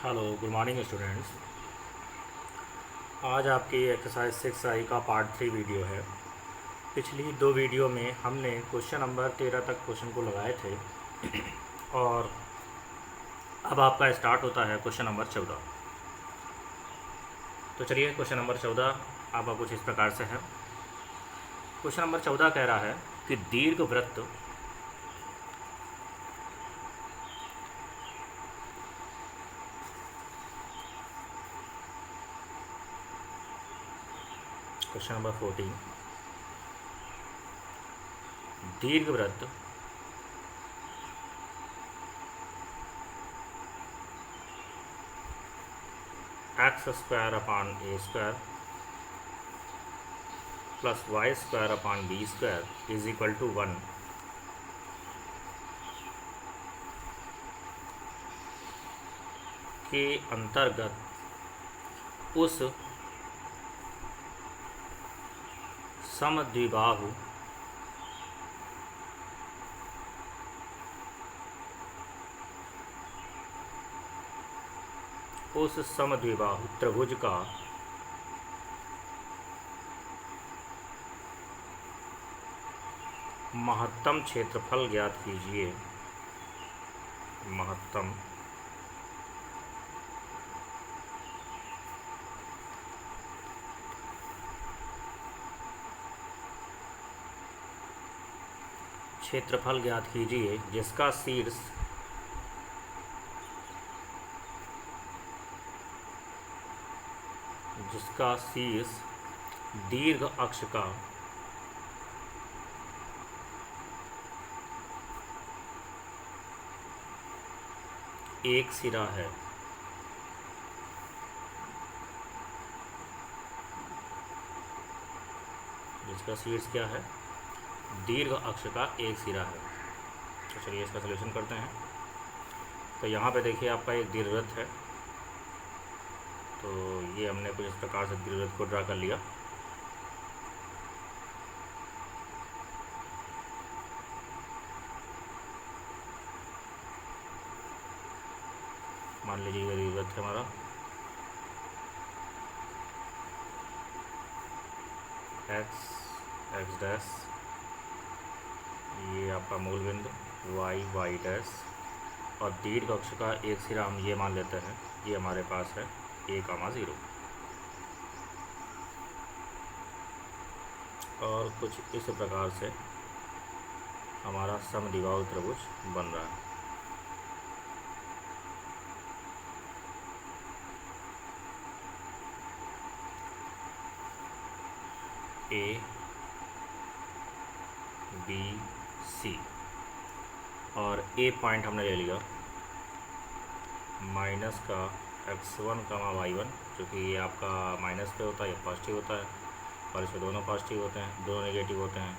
Hello good morning students. आज आपकी exercise 6 आई का पार्ट 3 वीडियो है। पिछली दो वीडियो में हमने क्वेश्चन नंबर 13 तक क्वेश्चन को लगाए थे और अब आपका स्टार्ट होता है क्वेश्चन नंबर 14। तो चलिए क्वेश्चन नंबर 14 आपका कुछ इस प्रकार से है। क्वेश्चन नंबर 14 कह रहा है कि दीर्घवृत्त क्वेश्चन नंबर 14 दीर्घवृत्त x square upon a square plus y square upon b square is equal to 1 के अंतर्गत उस समद्विबाहु त्रिभुज का महत्तम क्षेत्रफल ज्ञात कीजिए। महत्तम क्षेत्रफल ज्ञात कीजिए जिसका शीर्ष दीर्घ अक्ष का एक सिरा है। जिसका शीर्ष क्या है? दीर्घ अक्ष का एक सिरा है। तो चलिए इसका सलूशन करते हैं। तो यहाँ पे देखिए आपका एक दीर्घवृत्त है। तो ये हमने कुछ इस प्रकार से दीर्घवृत्त को ड्रा कर लिया। मान लीजिए ये दीर्घवृत्त है हमारा एक्स डैश, ये आपका मूल बिंदु वाई डैश, और दीर्घ अक्ष का एक सिरा हम ये मान लेते हैं, ये हमारे पास है a,0। और कुछ इस प्रकार से हमारा समद्विबाहु त्रिभुज बन रहा है। ए बी सी, और ए पॉइंट हमने ले लिया माइनस का x1 कामा y1, क्योंकि ये आपका माइनस पे होता है, ये पॉजिटिव होता है, और इसमें दोनों पॉजिटिव होते हैं, दोनों नेगेटिव होते हैं।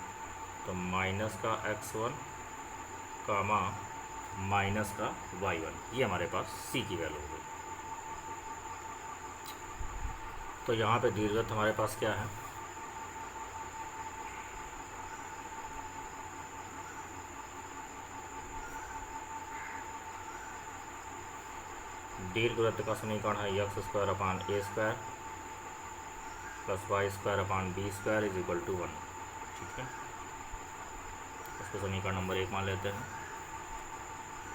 तो माइनस का x1 कामा माइनस का y1, ये हमारे पास c की वैल्यू हो गई। तो यहाँ पे दीर्घवृत्त हमारे पास क्या है? दीर्घवृत्त का समीकरण है x square upon a square plus y square upon b square is equal to 1। ठीक है, इसको समीकरण नंबर 1 मान लेते हैं।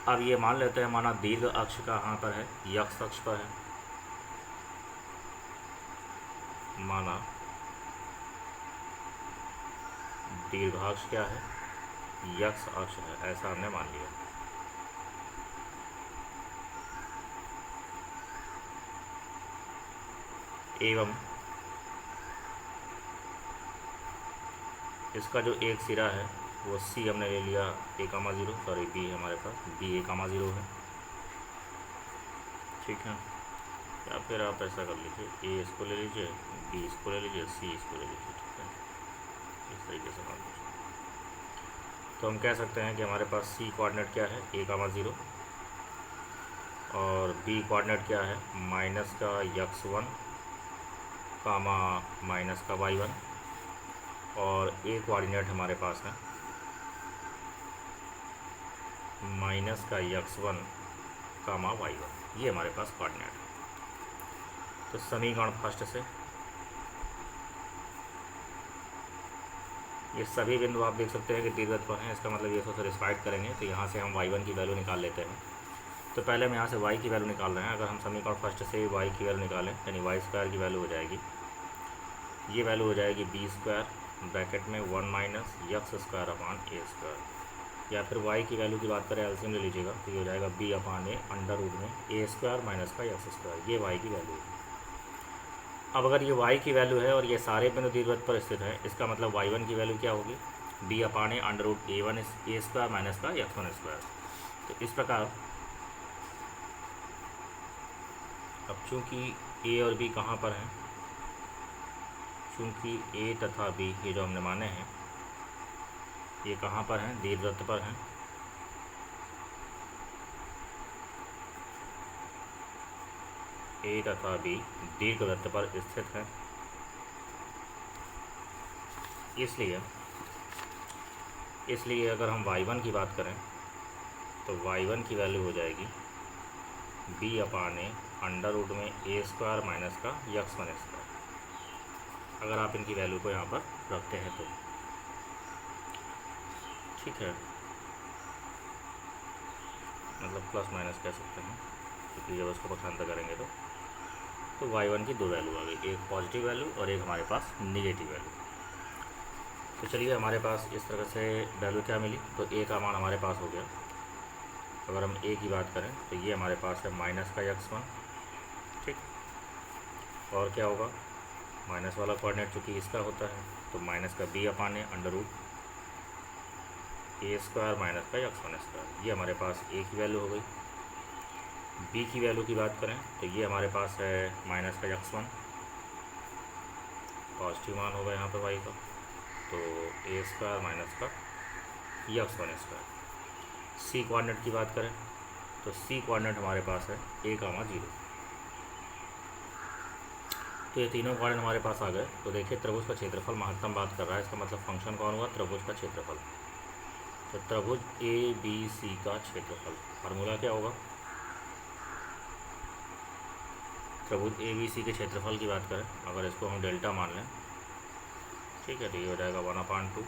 अब ये मान लेते हैं माना दीर्घ अक्ष कहाँ पर है? यक्ष अक्ष पर है। माना दीर्घाक्ष क्या है? यक्ष अक्ष है, ऐसा हमने मान लिया। एवं इसका जो एक सिरा है वो सी हमने ले लिया a,0, सॉरी बी है हमारे पास, बी a,0 है। ठीक है, या फिर आप ऐसा कर लीजिए, ए इसको ले लीजिए, बी इसको ले लीजिए, सी इसको ले लीजिए। ठीक है, इस तरीके से मान लीजिए। तो हम कह सकते हैं कि हमारे पास सी कोऑर्डिनेट क्या है? a,0, और बी कोऑर्डिनेट क्या है? माइनस का x1 कामा माइनस का y1, और ए कोऑर्डिनेट हमारे पास है माइनस का x1 कामा y1, ये हमारे पास कोऑर्डिनेट है। तो समीकरण फर्स्ट से ये सभी बिंदु आप देख सकते हैं कि दीर्घवृत्त पर हैं, इसका मतलब ये सेटिस्फाइड करेंगे। तो यहाँ से हम y1 की वैल्यू निकाल लेते हैं। तो पहले हम यहाँ से y की वैल्यू निकाल रहे हैं। अगर हम समीकरण फर्स्ट से y की वैल्यू निकालें यानी y² की वैल्यू हो जाएगी, ये वैल्यू हो जाएगी b² ब्रैकेट में 1 माइनस x²/a², या फिर y की वैल्यू की बात करें एलसीएम ले लीजिएगा तो ये हो जाएगा b/a अंडर रूट में a² माइनस का x², ये y की वैल्यू है। अब अगर ये y की वैल्यू है और ये सारे बिंदु दीर्घवृत्त पर स्थित है, इसका मतलब y1 की वैल्यू क्या होगी, b/a under root a1 a² minus का x1²। तो इस प्रकार अब चूँकि a और b कहाँ पर हैं, चूँकि a तथा b ये जो हमने माने हैं ये कहाँ पर हैं, दीर्घवृत्त पर हैं। a तथा b दीर्घवृत्त पर स्थित है, इसलिए अगर हम y1 की बात करें तो y1 की वैल्यू हो जाएगी b/a अंडर रूट में a² माइनस का x1², अगर आप इनकी वैल्यू को यहाँ पर रखते हैं तो ठीक है, मतलब प्लस माइनस कह सकते हैं, क्योंकि जब उसको पसंद करेंगे तो y1 की दो वैल्यू आ गई, एक पॉजिटिव वैल्यू और एक हमारे पास निगेटिव वैल्यू। तो चलिए हमारे पास इस तरह से वैल्यू क्या मिली, तो a का मान हमारे पास हो गया। अगर हम a की बात करें तो ये हमारे पास है माइनस का x1, ठीक, और क्या होगा, माइनस वाला कोऑर्डिनेट चूँकि इसका होता है तो माइनस का b/a under root a² minus का x1², ये हमारे पास a की वैल्यू हो गई। b की वैल्यू की बात करें तो ये हमारे पास है माइनस का x1, पॉजिटिव मान होगा यहाँ पर y का, तो a² माइनस का x1²। c कोऑर्डिनेट की बात करें तो c कोऑर्डिनेट हमारे पास है a, 0। तो ये तीनों कोऑर्डिनेट हमारे पास आ गए। तो देखिए त्रिभुज का क्षेत्रफल महत्तम बात कर रहा है, इसका मतलब फंक्शन कौन हुआ, त्रिभुज का क्षेत्रफल। तो त्रिभुज ABC का क्षेत्रफल, फार्मूला क्या होगा, त्रिभुज ABC के क्षेत्रफल की बात करें अगर इसको हम डेल्टा मान लें, ठीक है, तो ये हो जाएगा 1/2,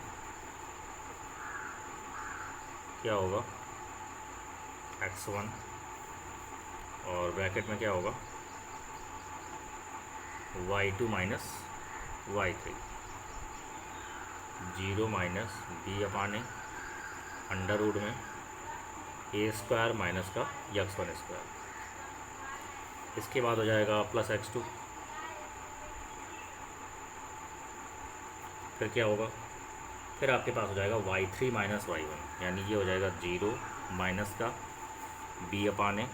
क्या होगा x1 और ब्रैकेट में क्या होगा y2 minus y3, 0 minus b/a under root में a² माइनस का x1²। इसके बाद हो जाएगा प्लस x2, फिर क्या होगा, फिर आपके पास हो जाएगा y3 माइनस y1, यानी ये हो जाएगा 0 माइनस का b/a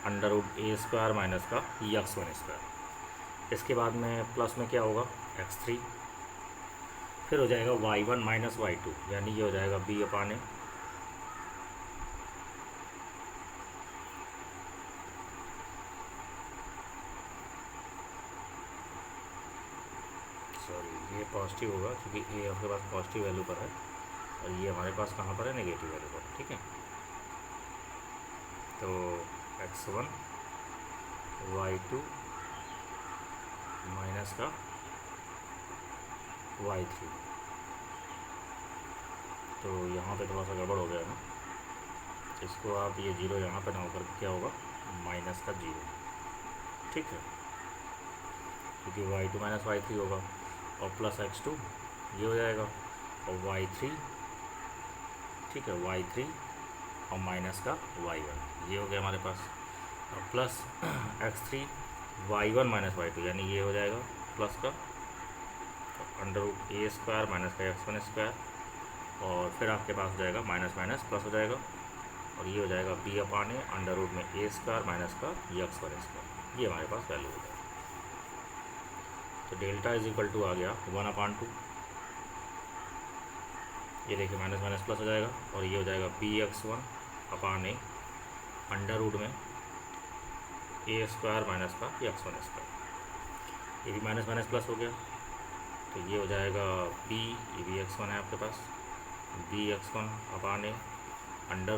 under root a² minus का x1²। इसके बाद में प्लस में क्या होगा x3, फिर हो जाएगा y1 माइनस y2, यानी ये हो जाएगा b/a ये पॉजिटिव होगा क्योंकि a आपके पास पॉजिटिव वैल्यू पर है और ये हमारे पास कहाँ पर है, नेगेटिव वैल्यू पर, ठीक है। तो x1 y2 माइनस का y3, तो यहाँ पे थोड़ा सा गड़बड़ हो गया ना, इसको आप ये 0 यहाँ पे ना होकर क्या होगा माइनस का 0, ठीक है, क्योंकि y2 माइनस y3 होगा और प्लस x2 ये हो जाएगा और y3, ठीक है, y3 और माइनस का y1 ये हो गया हमारे पास, और plus x3 y1 minus y2, यानी ये हो जाएगा प्लस का अंडर रूट a² माइनस का x1², और फिर आपके पास हो जाएगा माइनस माइनस प्लस हो जाएगा और ये हो जाएगा b/a अंडर रूट में a² माइनस का x1², ये हमारे पास वैल्यू हो जाएगा। तो डेल्टा इज इक्वल टू आ गया 1/2, ये देखिए माइनस माइनस प्लस हो जाएगा और ये हो जाएगा bx1/a अंडर रूट में a² माइनस का x1², ये भी माइनस माइनस प्लस हो गया तो ये हो जाएगा b, ये भी x1 है आपके पास, bx1/a अंडर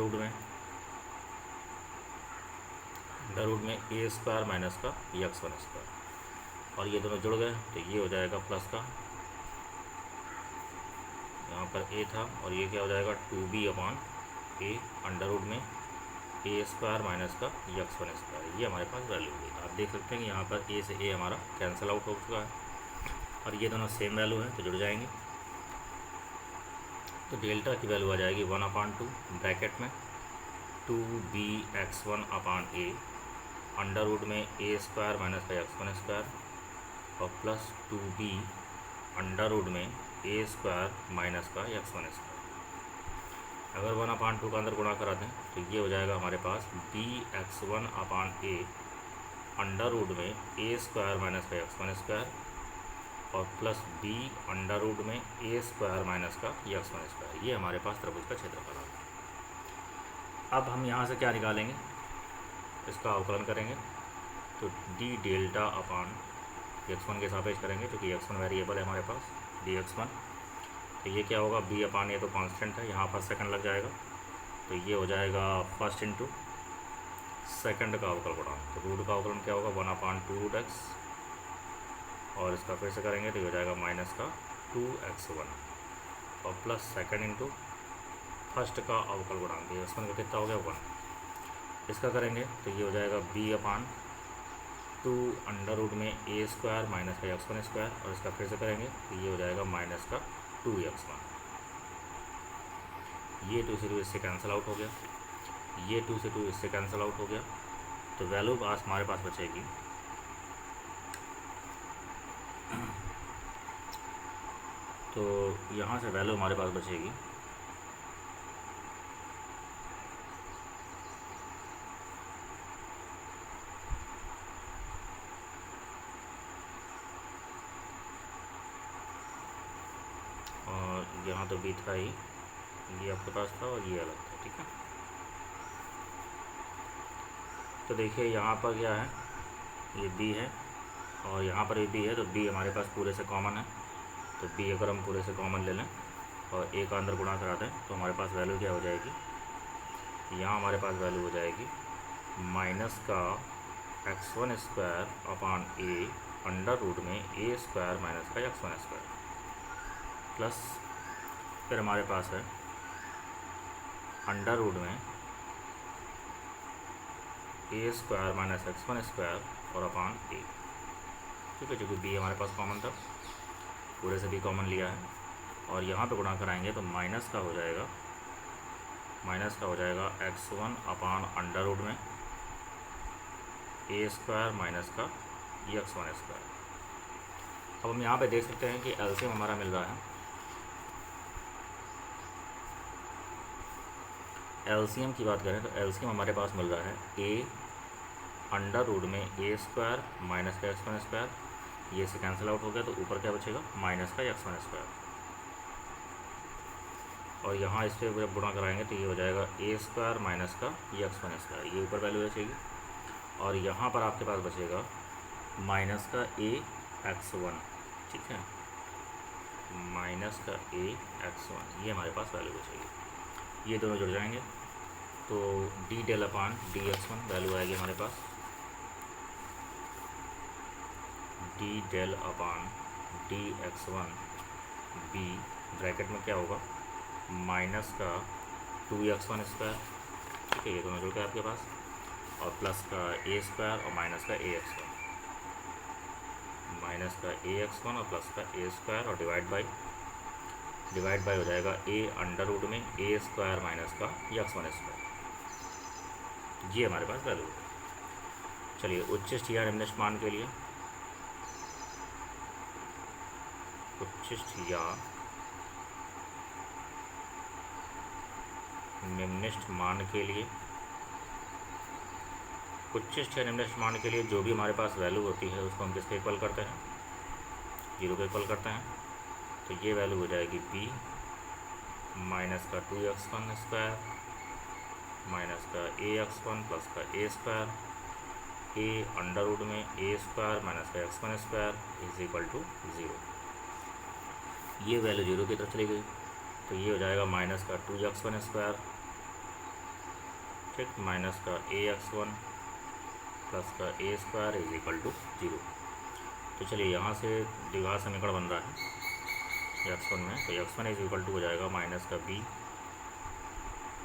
रूट में ए स्क्वायर माइनस का यक्स वन स्क्वायर, और ये दोनों जुड़ गए तो ये हो जाएगा प्लस का, यहाँ पर ए था और ये क्या हो जाएगा 2b upon a under root में ए स्क्वायर माइनस का यक्स वन स्क्वायर। ये हमारे पास वैल्यू हुई। आप देख सकते हैं कि यहाँ पर ए से ए हमारा कैंसिल आउट हो चुका है और ये दोनों सेम वैल्यू है तो जुड़ जाएंगे। तो डेल्टा की वैल्यू आ जाएगी 1/2 ब्रैकेट में 2bx1 upon a under root में ए स्क्वायर माइनस का यक्स वन स्क्वायर और प्लस 2b अंडर रूट में ए स्क्वायर माइनस का यक्स वन स्क्वायर। अगर 1/2 का अंदर गुणा करा दें तो ये हो जाएगा हमारे पास bx1 upon a under root में ए स्क्वायर माइनस का यक्स वन स्क्वायर और प्लस b अंडर रूट में ए स्क्वायर माइनस का यक्स वन स्क्वायर। ये हमारे पास त्रिभुज का क्षेत्रफल है। अब हम यहाँ से क्या निकालेंगे, इसका अवकलन करेंगे तो डी डेल्टा अपॉन x1 के सापेक्ष करेंगे क्योंकि x1 वेरिएबल है हमारे पास dx1। तो ये क्या होगा b अपॉन ए तो कांस्टेंट है, यहाँ पर सेकंड लग जाएगा तो ये हो जाएगा फर्स्ट इंटू सेकंड का अवकल गुणांक। तो रूट का अवकलन क्या होगा 1/2 रूट x और इसका फिर से करेंगे तो ये हो जाएगा माइनस का 2x1 और प्लस सेकंड इंटू फर्स्ट का अवकल गुणांक। ये x1 का कितना हो गया 1। इसका करेंगे तो ये हो जाएगा b अपॉन 2 अंडर रूट में ए स्क्वायर माइनस का यक्स वन स्क्वायर और इसका फिर से करेंगे तो ये हो जाएगा माइनस का 2x1। ये 2 से 2 इससे कैंसिल आउट हो गया, ये 2 से 2 इससे कैंसिल आउट हो गया। तो वैल्यू पास हमारे पास बचेगी तो यहाँ से वैल्यू हमारे पास बचेगी और यहाँ तो b था ही, ये आपके पास था और ये अलग था, ठीक है। तो देखिए यहाँ पर क्या है, ये b है और यहाँ पर भी b है तो b हमारे पास पूरे से कॉमन है। तो b अगर हम पूरे से कॉमन ले लें और a का अंदर गुणा करा दें तो हमारे पास वैल्यू क्या हो जाएगी, यहाँ हमारे पास वैल्यू हो जाएगी माइनस का x1 square upon a under root में ए स्क्वायर माइनस का यक्स वन स्क्वायर प्लस फिर हमारे पास है अंडर रूट में a square minus X one square और अपॉन ए, ठीक है। क्योंकि b हमारे पास कॉमन था, पूरे से b कॉमन लिया है और यहाँ पे गुणा कराएंगे तो माइनस का हो जाएगा x1 अपॉन अंडर रूट में ए स्क्वायर माइनस का यक्स वन स्क्वायर। अब हम यहाँ पे देख सकते हैं कि एलसीएम हमारा मिल रहा है। एलसीएम की बात करें तो एलसीएम हमारे पास मिल रहा है ए अंडर रूट में ए स्क्वायर माइनस का एक्स वन स्क्वायर, ये से कैंसिल आउट हो गया तो ऊपर क्या बचेगा माइनस का एक्स वन स्क्वायर और यहाँ इस पर जब गुणा कराएंगे तो ये हो जाएगा ए स्क्वायर माइनस का यक्स वन स्क्वायर, ये ऊपर वैल्यू बचेगी और यहाँ पर आपके पास बचेगा माइनस का ए एक्स वन, ठीक है, माइनस का ए एक्स वन, ये हमारे पास वैल्यू बचेगी। ये दोनों जुड़ जाएंगे तो D del upon D X one value आएगी हमारे पास D del upon D X one B bracket में क्या होगा माइनस का 2x1 स्क्वायर, ठीक है, ये दोनों जुड़ गए आपके पास और प्लस का ए स्क्वायर और माइनस का ए एक्स वन, माइनस का ए एक्स वन और प्लस का ए स्क्वायर और डिवाइड बाई हो जाएगा ए अंडर रूट में ए स्क्वायर माइनस का यक्स वन स्क्वायर। ये हमारे पास वैल्यू है। चलिए उच्चिष्ट या निम्निष्ठ मान के लिए उच्चिष्ट या निम्निष्ठ मान के लिए उच्चिष्ट या निम्निष्ठ मान के लिए जो भी हमारे पास वैल्यू होती है उसको हम किसके इक्वल करते हैं, 0 के इक्वल करते हैं। तो ये वैल्यू हो जाएगी b माइनस का 2x1 स्क्वायर माइनस का ax1 प्लस का ए स्क्वायर ए अंडर रूट में ए स्क्वायर माइनस का x1 square is equal to 0। ये वैल्यू 0 की तरफ चली गई तो ये हो जाएगा माइनस का 2x1 स्क्वायर ठीक, माइनस का ax1 प्लस का a square is equal to 0। तो चलिए यहाँ से द्विघात समीकरण बन रहा है x1 में, तो x1 इज इक्वल टू हो जाएगा माइनस का b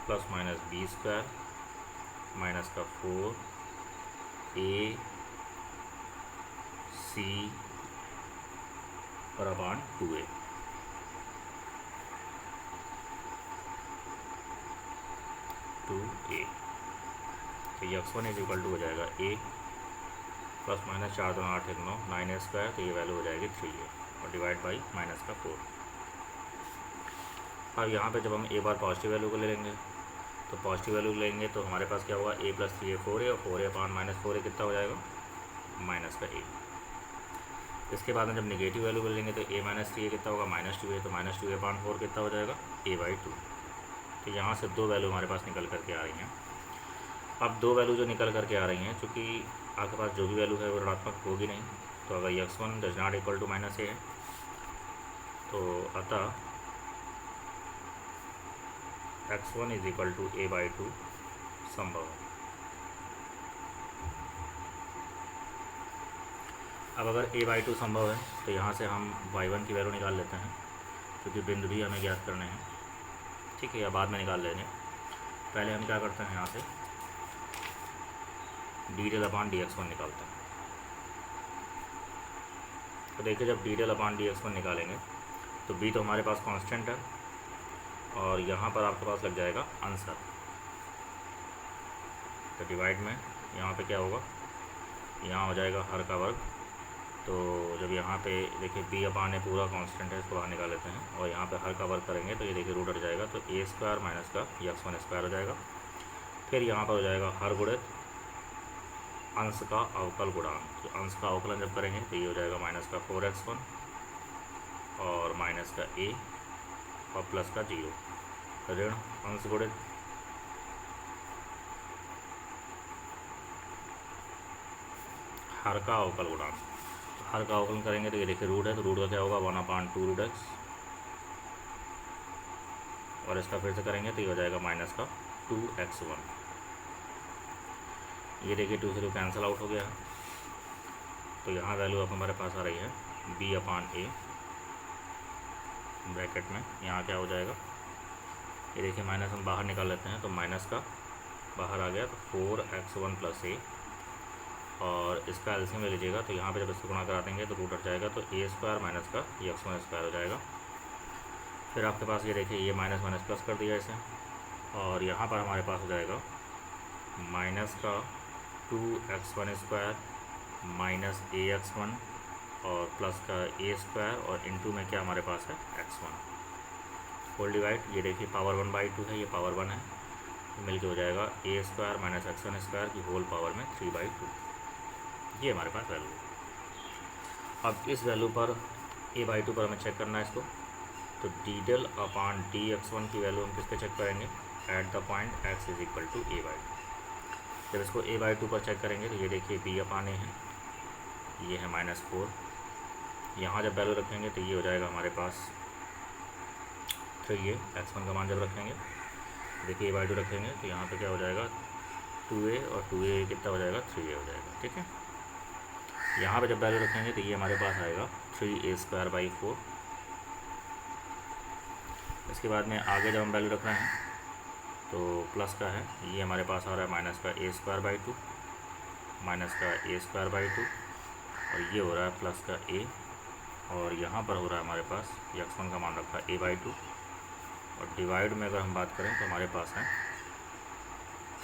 plus minus b square minus का 4 a c और अपान 2a। तो ये x1 इज इक्वल टू हो जाएगा a plus minus 4 2 8 1 9 9a square, तो ये वैल्यू हो जाएगी 3a और डिवाइड बाई माइनस का 4। अब यहाँ पे जब हम a बार पॉजिटिव वैल्यू को ले लेंगे, तो पॉजिटिव वैल्यू लेंगे तो हमारे पास क्या होगा, a प्लस 3a 4a और 4a अपान माइनस 4a कितना हो जाएगा, माइनस का a। इसके बाद में जब निगेटिव वैल्यू को लेंगे तो a माइनस 3a कितना होगा, माइनस 2a, तो माइनस 2a अपान 4 कितना हो जाएगा, a/2। तो यहाँ से दो वैल्यू हमारे पास निकल करके आ रही हैं। अब दो वैल्यू जो निकल करके आ रही हैं, चूँकि आपके पास जो भी वैल्यू है वो ऋणात्मक होगी नहीं, तो अगर x1 does not equal to minus a है, तो अतः x1 is equal to a/2 संभव है। अब अगर a/2 संभव है तो यहाँ से हम y1 की वैल्यू निकाल लेते हैं, क्योंकि बिंदु भी हमें ज्ञात करने हैं, ठीक है, या बाद में निकाल लेंगे। पहले हम क्या करते हैं, यहाँ से डी अपान dx1 निकालते हैं। तो देखिए जब डी अपान dx1 निकालेंगे तो b तो हमारे पास कांस्टेंट है और यहाँ पर आपके पास लग जाएगा आंसर। तो डिवाइड में यहाँ पे क्या होगा, यहाँ हो जाएगा हर का वर्ग। तो जब यहाँ पे देखिए b अपान है पूरा कांस्टेंट है, इसको बाहर निकाल लेते हैं और यहाँ पे हर का वर्ग करेंगे तो ये देखिए रूट हट जाएगा, तो a स्क्वायर माइनस का x1 स्क्वायर हो जाएगा। फिर यहाँ पर हो जाएगा हर गुणित अंश का अवकल गुणांक। तो अंश का अवकलन जब करेंगे तो ये हो जाएगा माइनस का 4x1 और माइनस का a और प्लस का 0, ऋण अंश गुणित हर का अवकल गुणांक। हर का अवकलन करेंगे तो ये देखिए रूट है, तो रूट का क्या होगा 1/2 रूट x, और इसका फिर से करेंगे तो ये हो जाएगा माइनस का 2x1। ये देखिए 2 से 2 कैंसिल आउट हो गया है। तो यहाँ वैल्यू अब हमारे पास आ रही है b/a ब्रैकेट में, यहाँ क्या हो जाएगा, ये देखिए माइनस हम बाहर निकाल लेते हैं तो माइनस का बाहर आ गया, तो 4x1 प्लस a, और इसका एलसीएम ले लीजिएगा तो यहाँ पे जब इसको गुणा करा देंगे तो रूट हट जाएगा, तो a स्क्वायर माइनस का x1 स्क्वायर हो जाएगा। फिर आपके पास ये देखिए ये माइनस माइनस प्लस कर दिया इसे, और यहाँ पर हमारे पास हो जाएगा माइनस का 2x1 स्क्वायर माइनस ax1 और प्लस का a स्क्वायर और इनटू में क्या हमारे पास है x1 होल डिवाइड। ये देखिए पावर 1/2 है, ये पावर 1 है, मिलके हो जाएगा a square minus x1 square की होल पावर में 3/2। ये हमारे पास वैल्यू है। अब इस वैल्यू पर a/2 पर हमें चेक करना है इसको, तो डी अपान dx1 की वैल्यू हम किस पे चेक करेंगे, at the point x is equal to a/2। जब इसको a/2 पर चेक करेंगे तो ये देखिए b अपान a है, ये है -4। यहाँ जब वैल्यू रखेंगे तो ये हो जाएगा हमारे पास 3a, x1 का मान जब रखेंगे देखिए a/2 रखेंगे तो यहाँ पे क्या हो जाएगा 2a और 2a कितना हो जाएगा 3a हो जाएगा, ठीक है। यहाँ पे जब वैल्यू रखेंगे तो ये हमारे पास आएगा 3a²/4। इसके बाद में आगे जब हम वैल्यू रख रहे हैं तो प्लस का है, ये हमारे पास आ रहा है माइनस का a²/2 माइनस का a²/2 और ये हो रहा है प्लस का a, और यहाँ पर हो रहा है हमारे पास x1 का मान रखा है a/2, और डिवाइड में अगर हम बात करें तो हमारे पास है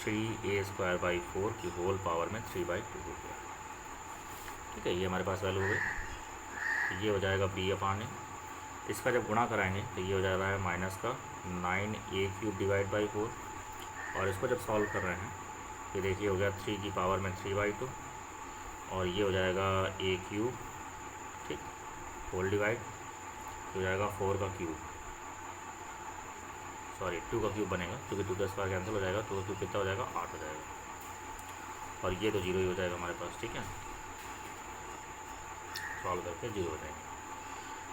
3a²/4 की होल पावर में 3/2 हो गया, ठीक है। ये हमारे पास वैल्यू हो गई। ये हो जाएगा b/a। इसका जब गुणा कराएंगे तो ये हो जा रहा है माइनस का 9a³ डिवाइड बाई 4, और इसको जब सॉल्व कर रहे हैं ये देखिए हो गया 3 की पावर में 3/2 और ये हो जाएगा a³, ठीक, होल डिवाइड हो जाएगा 4 का क्यूब, सॉरी 2 का क्यूब बनेगा क्योंकि 2 का स्क्वायर कैंसिल हो जाएगा, 2 का क्यूब कितना हो जाएगा 8 हो जाएगा, और ये तो 0 ही हो जाएगा हमारे पास, ठीक है। सॉल्व करके 0 हो जाएगा।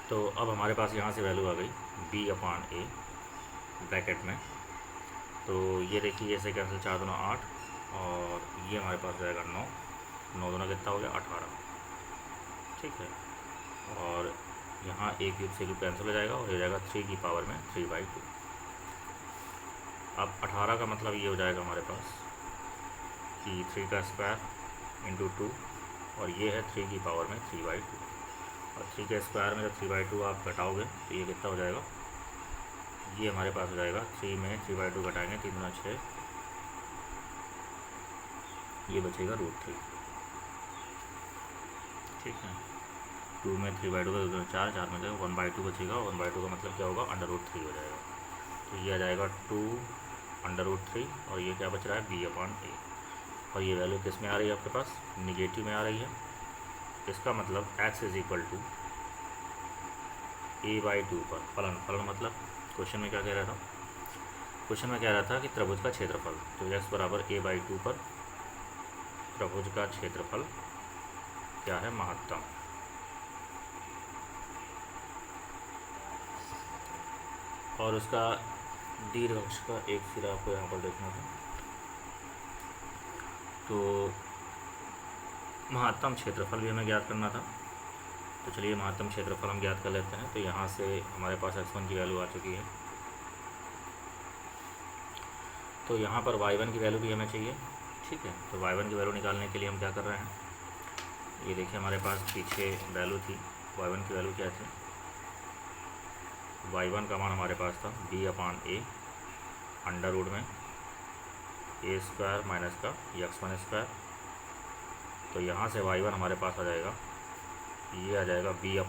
तो अब हमारे पास यहाँ से वैल्यू आ गई b/a ब्रैकेट में, तो ये देखिए ऐसे कैंसिल, 4 दूना 8 और ये हमारे पास हो जाएगा 9, 9 दूना कितना हो गया 18, ठीक है। और यहाँ एक क्यूब से क्यूब कैंसिल हो जाएगा और हो जाएगा 3 की पावर में 3/2। अब 18 का मतलब ये हो जाएगा हमारे पास कि 3 का स्क्वायर इंटू 2 और ये है 3 की पावर में 3/2। और 3 के स्क्वायर में जब 3/2 आप घटाओगे तो ये कितना हो जाएगा, ये हमारे पास हो जाएगा 3 में 3/2 घटाएंगे 3 दूना 6, ये बचेगा √3, ठीक है। 2 में 3/2 का 2 दूना 4, 4 में 1/2 बचेगा, 1/2 का मतलब क्या होगा √3 हो जाएगा। तो ये आ जाएगा 2 √3 और ये क्या बच रहा है b/a। और ये वैल्यू किस में आ रही है आपके पास, निगेटिव में आ रही है। इसका मतलब x = a/2 पर फलन, फलन मतलब क्वेश्चन में क्या कह रहा था, क्वेश्चन में कह रहा था कि त्रिभुज का क्षेत्रफल, तो x = a/2 पर त्रिभुज का क्षेत्रफल क्या है, महत्तम। और उसका दीर्घ अक्ष का एक सिरा आपको यहाँ पर देखना था। तो महत्तम क्षेत्रफल भी हमें ज्ञात करना था, तो चलिए महत्तम क्षेत्रफल हम ज्ञात कर लेते हैं। तो यहाँ से हमारे पास x1 की वैल्यू आ चुकी है, तो यहाँ पर y1 की वैल्यू भी हमें चाहिए, ठीक है। तो y1 की वैल्यू निकालने के लिए हम क्या कर रहे हैं, ये देखिए हमारे पास पीछे वैल्यू थी, y1 की वैल्यू क्या थी, y1 का मान हमारे पास था b/a अंडर रूट में a² माइनस का x1²। तो यहाँ से y1 हमारे पास आ जाएगा, ये आ जाएगा b/a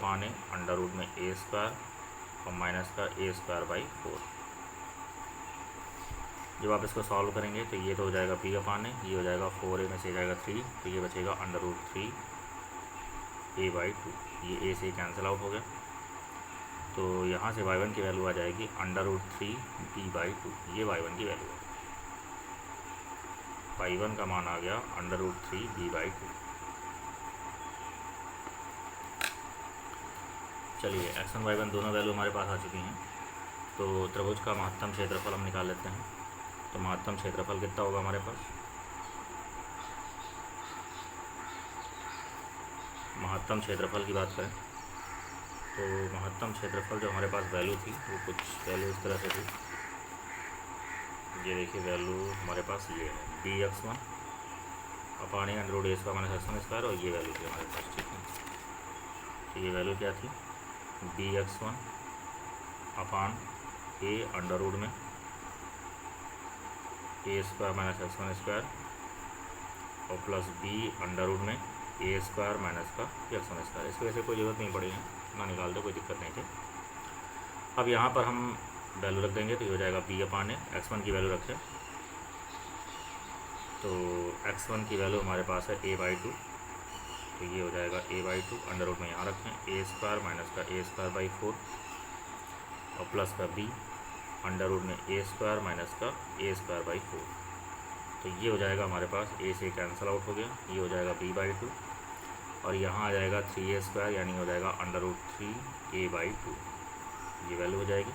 अंडर रूट में a² और माइनस का a²/4। जब आप इसको सॉल्व करेंगे तो ये तो हो जाएगा b/a, ये हो जाएगा 4a में से जाएगा 3, तो ये बचेगा √3 a/2। ये a से कैंसिल आउट हो गया, तो यहाँ से y1 की वैल्यू आ जाएगी √3 b/2। ये y1 की वैल्यू है, y1 का मान आ गया √3 b/2। चलिए x1 y1 दोनों वैल्यू हमारे पास आ चुकी हैं, तो त्रिभुज का महत्तम क्षेत्रफल हम निकाल लेते हैं। तो महत्तम क्षेत्रफल कितना होगा हमारे पास, महत्तम क्षेत्रफल की बात करें तो महत्तम क्षेत्रफल जो हमारे पास वैल्यू थी वो कुछ वैल्यू इस तरह से थी। ये देखिए वैल्यू हमारे पास ये है bx1 / a² माइनस x1² और ये वैल्यू थी हमारे पास, ठीक है। तो ये वैल्यू क्या थी, bx1 / a अंडर रूट में a² माइनस x1² और प्लस b अंडर रूट में a² माइनस का x1²। इसकी वजह से कोई ज़रूरत नहीं पड़ी है ना, निकाल दो, कोई दिक्कत नहीं थी। अब यहाँ पर हम वैल्यू रख देंगे, तो ये हो जाएगा b/a। x1 की वैल्यू रखें, तो x1 की वैल्यू हमारे पास है a/2, तो ये हो जाएगा a/2 अंडर रूट में यहाँ रखें a² माइनस का a²/4 और प्लस का b अंडर रूट में a² माइनस का a²/4। तो ये हो जाएगा हमारे पास, a से कैंसिल आउट हो गया, ये हो जाएगा b/2 और यहाँ आ जाएगा 3a² यानी हो जाएगा √3 a/2, ये वैल्यू हो जाएगी।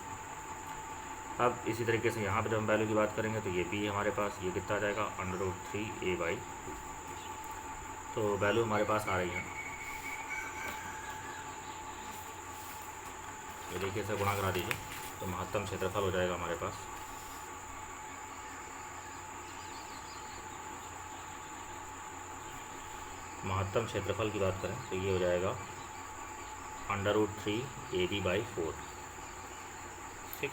अब इसी तरीके से यहाँ पे जब हम वैल्यू की बात करेंगे तो ये b हमारे पास, ये कितना आ जाएगा √3 a/2। तो वैल्यू हमारे पास आ रही है, ये देखिए इसे गुणा करा दीजिए, तो महत्तम क्षेत्रफल हो जाएगा हमारे पास महत्तम क्षेत्रफल की बात करें तो ये हो जाएगा √3 ab/4, ठीक।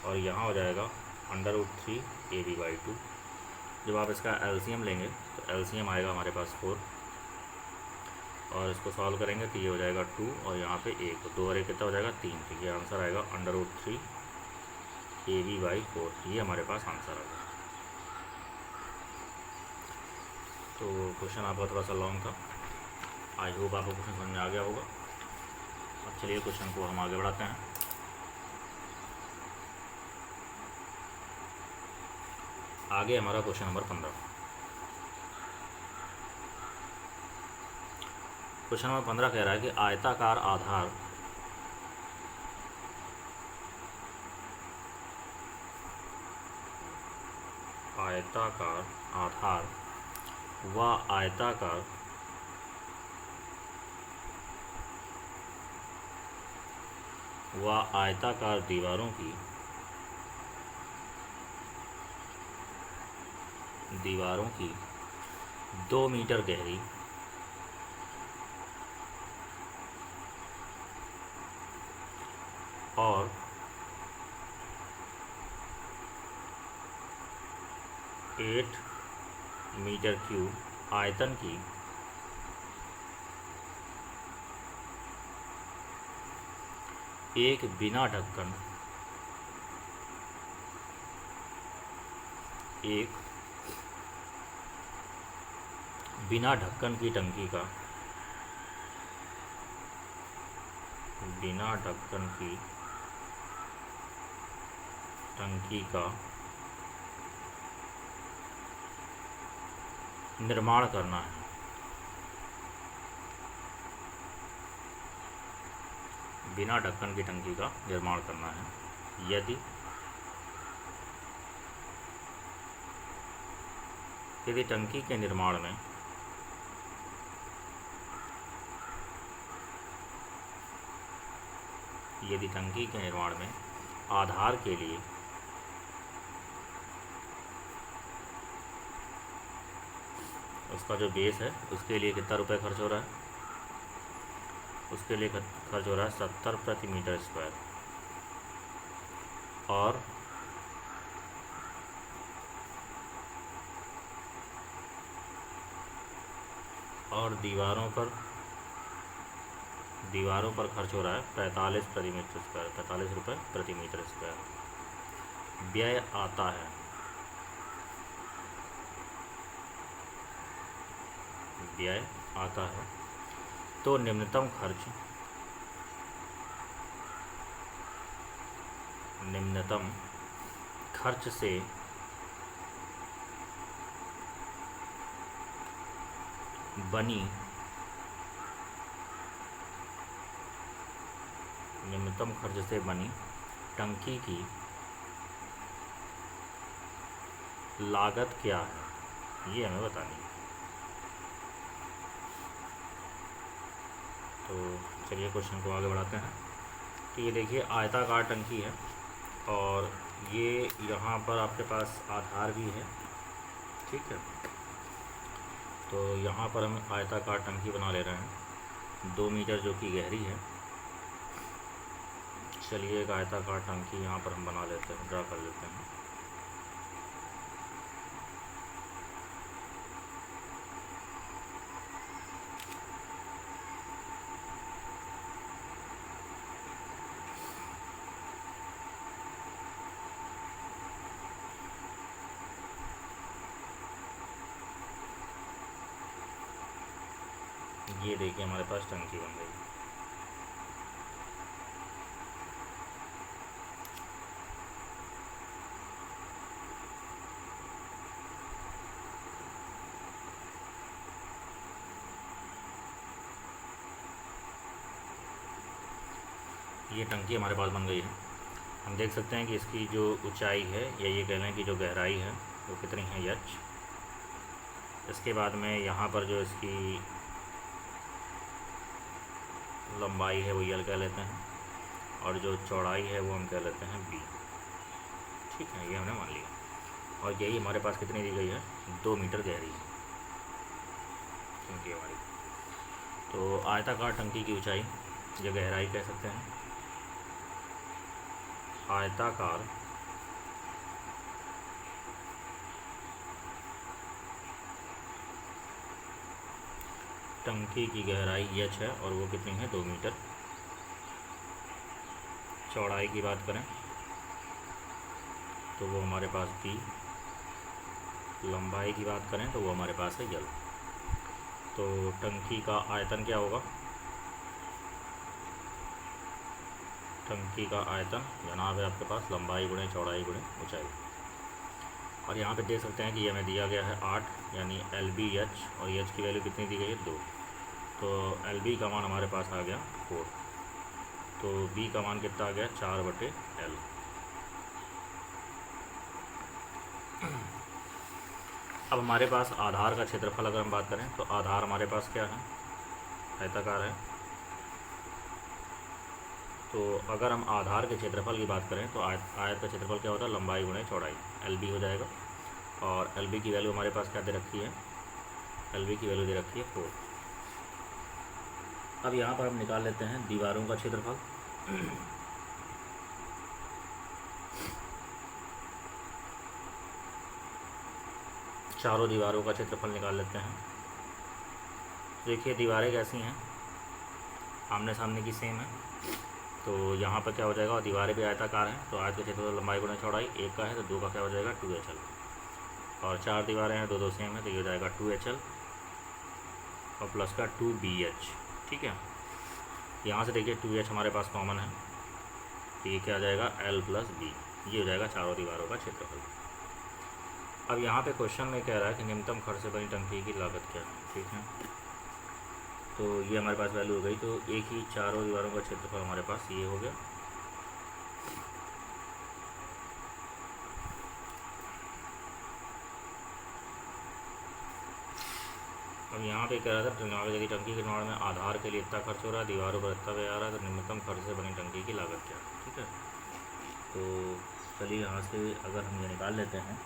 और यहाँ हो जाएगा √3 ab/2। जब आप इसका एलसीएम लेंगे तो एलसीएम आएगा हमारे पास 4 और इसको सॉल्व करेंगे तो ये हो जाएगा 2 और यहाँ पे 1, तो 2 और 1 कितना हो जाएगा 3, तो ये आंसर आएगा √3 ab/4। ये हमारे पास आंसर आ गया। तो क्वेश्चन आपका थोड़ा सा लॉन्ग था, आई होप आपको क्वेश्चन समझ में आ गया होगा। अब चलिए क्वेश्चन को हम आगे बढ़ाते हैं। आगे हमारा क्वेश्चन नंबर 15। क्वेश्चन नंबर 15 कह रहा है कि आयताकार आधार आयताकार आधार व आयताकार दीवारों की 2 मीटर गहरी और 8 मीटर क्यूब आयतन की एक बिना ढक्कन की टंकी का निर्माण करना है। बिना ढक्कन की टंकी का निर्माण करना है यदि टंकी के निर्माण में आधार के लिए उसका जो बेस है उसके लिए कितना रुपए खर्च हो रहा है, उसके लिए खर्च हो रहा है 70 प्रति मीटर स्क्वायर और दीवारों पर खर्च हो रहा है 45 प्रति मीटर स्क्वायर, 45 रुपये प्रति मीटर स्क्वायर। व्यय आता है तो निम्नतम खर्च से बनी टंकी की लागत क्या है, ये हमें बतानी है। तो चलिए क्वेश्चन को आगे बढ़ाते हैं। तो ये देखिए आयताकार टंकी है और ये यहाँ पर आपके पास आधार भी है, ठीक है। तो यहाँ पर हम आयताकार टंकी बना ले रहे हैं 2 मीटर जो कि गहरी है। चलिए एक आयताकार टंकी यहाँ पर हम बना लेते हैं, ड्रा कर लेते हैं। ये देखिए हमारे पास टंकी बन गई। ये टंकी हमारे पास बन गई है। हम देख सकते हैं कि इसकी जो ऊंचाई है या ये कह लें कि जो गहराई है वो कितनी है, h। इसके बाद में यहाँ पर जो इसकी लंबाई है वो l कह लेते हैं और जो चौड़ाई है वो हम कह लेते हैं b, ठीक है। ये हमने मान लिया और यही हमारे पास कितनी दी गई है, 2 मीटर गहरी टंकी हमारी। तो आयताकार टंकी की ऊंचाई या गहराई कह सकते हैं। आयताकार टंकी की गहराई h है और वो कितनी है, 2 मीटर। चौड़ाई की बात करें तो वो हमारे पास b, लंबाई की बात करें तो वो हमारे पास है l। तो टंकी का आयतन क्या होगा, टंकी का आयतन जनाब है आपके पास लंबाई गुणे चौड़ाई गुणे ऊंचाई। और यहाँ पे देख सकते हैं कि ये हमें दिया गया है 8 यानी LBH और H की वैल्यू कितनी दी गई है, 2। तो LB का मान हमारे पास आ गया 4, तो B का मान कितना आ गया, 4/L। अब हमारे पास आधार का क्षेत्रफल अगर हम बात करें तो आधार हमारे पास क्या है, आयताकार है। तो अगर हम आधार के क्षेत्रफल की बात करें तो आयत का क्षेत्रफल क्या होता है, लंबाई गुणे चौड़ाई, LB हो जाएगा। और LB की वैल्यू हमारे पास क्या दे रखी है, LB की वैल्यू दे रखी है 4। अब यहाँ पर हम निकाल लेते हैं दीवारों का क्षेत्रफल। चारों दीवारों का क्षेत्रफल निकाल लेते हैं। देखिए दीवारें कैसी हैं, आमने सामने की सेम है। तो यहाँ पर क्या हो जाएगा, दीवारें भी आयताकार हैं, तो आयत का क्षेत्रफल लंबाई गुणा चौड़ाई 1 का है, तो 2 का क्या हो जाएगा 2HL। और 4 दीवारें हैं, दो सेम है, तो ये हो जाएगा 2HL और प्लस का 2BH। ठीक है, यहाँ से देखिए 2H हमारे पास कॉमन है, तो ये क्या आ जाएगा L + B। ये हो जाएगा चारों दीवारों का क्षेत्रफल। अब यहाँ पे क्वेश्चन में कह रहा है कि न्यूनतम खर्च से बनी टंकी की लागत क्या है। ठीक है, तो ये हमारे पास वैल्यू हो गई। तो एक ही चारों दीवारों का क्षेत्रफल हमारे पास ये हो गया। अब यहाँ पे कह रहा था यदि टंकी के निर्माण में आधार के लिए इतना खर्च हो रहा है, दीवारों पर इतना व्यय आ रहा है, तो न्यूनतम खर्च से बनी टंकी की लागत क्या है। ठीक है, तो चलिए यहाँ से अगर हम ये निकाल लेते हैं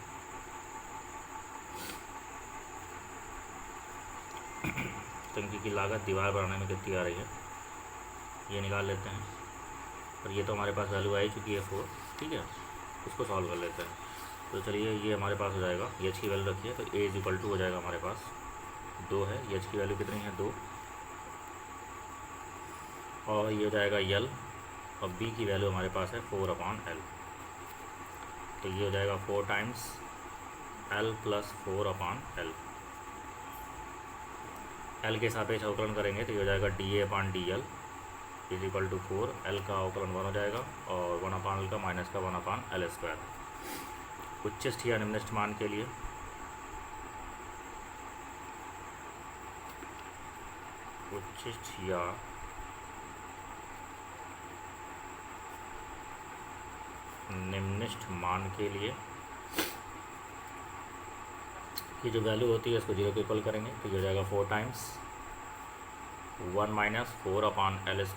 टंकी की लागत दीवार बनाने में कितनी आ रही है, ये निकाल लेते हैं। और ये तो हमारे पास वैल्यू आई चुकी है 4। ठीक है, इसको सॉल्व कर लेते हैं। तो चलिए ये हमारे पास हो जाएगा, एच की वैल्यू रखिए, तो A = हो जाएगा हमारे पास 2 है, एच की वैल्यू कितनी है 2, और ये हो जाएगा L, और B की वैल्यू हमारे पास है 4/L। तो ये हो जाएगा 4 टाइम्स L + 4/L। L के सापेक्ष अवकलन करेंगे तो ये हो जाएगा dA/dL = 4। L का अवकलन 1 हो जाएगा, और 1/L का माइनस का 1/L²। उच्चिष्ट या निम्निष्ठ मान के लिए उच्चिष्ट या निम्निष्ठ मान के लिए ये जो वैल्यू होती है इसको 0 के इक्वल करेंगे, तो ये हो जाएगा 4 टाइम्स 1 - 4/L² =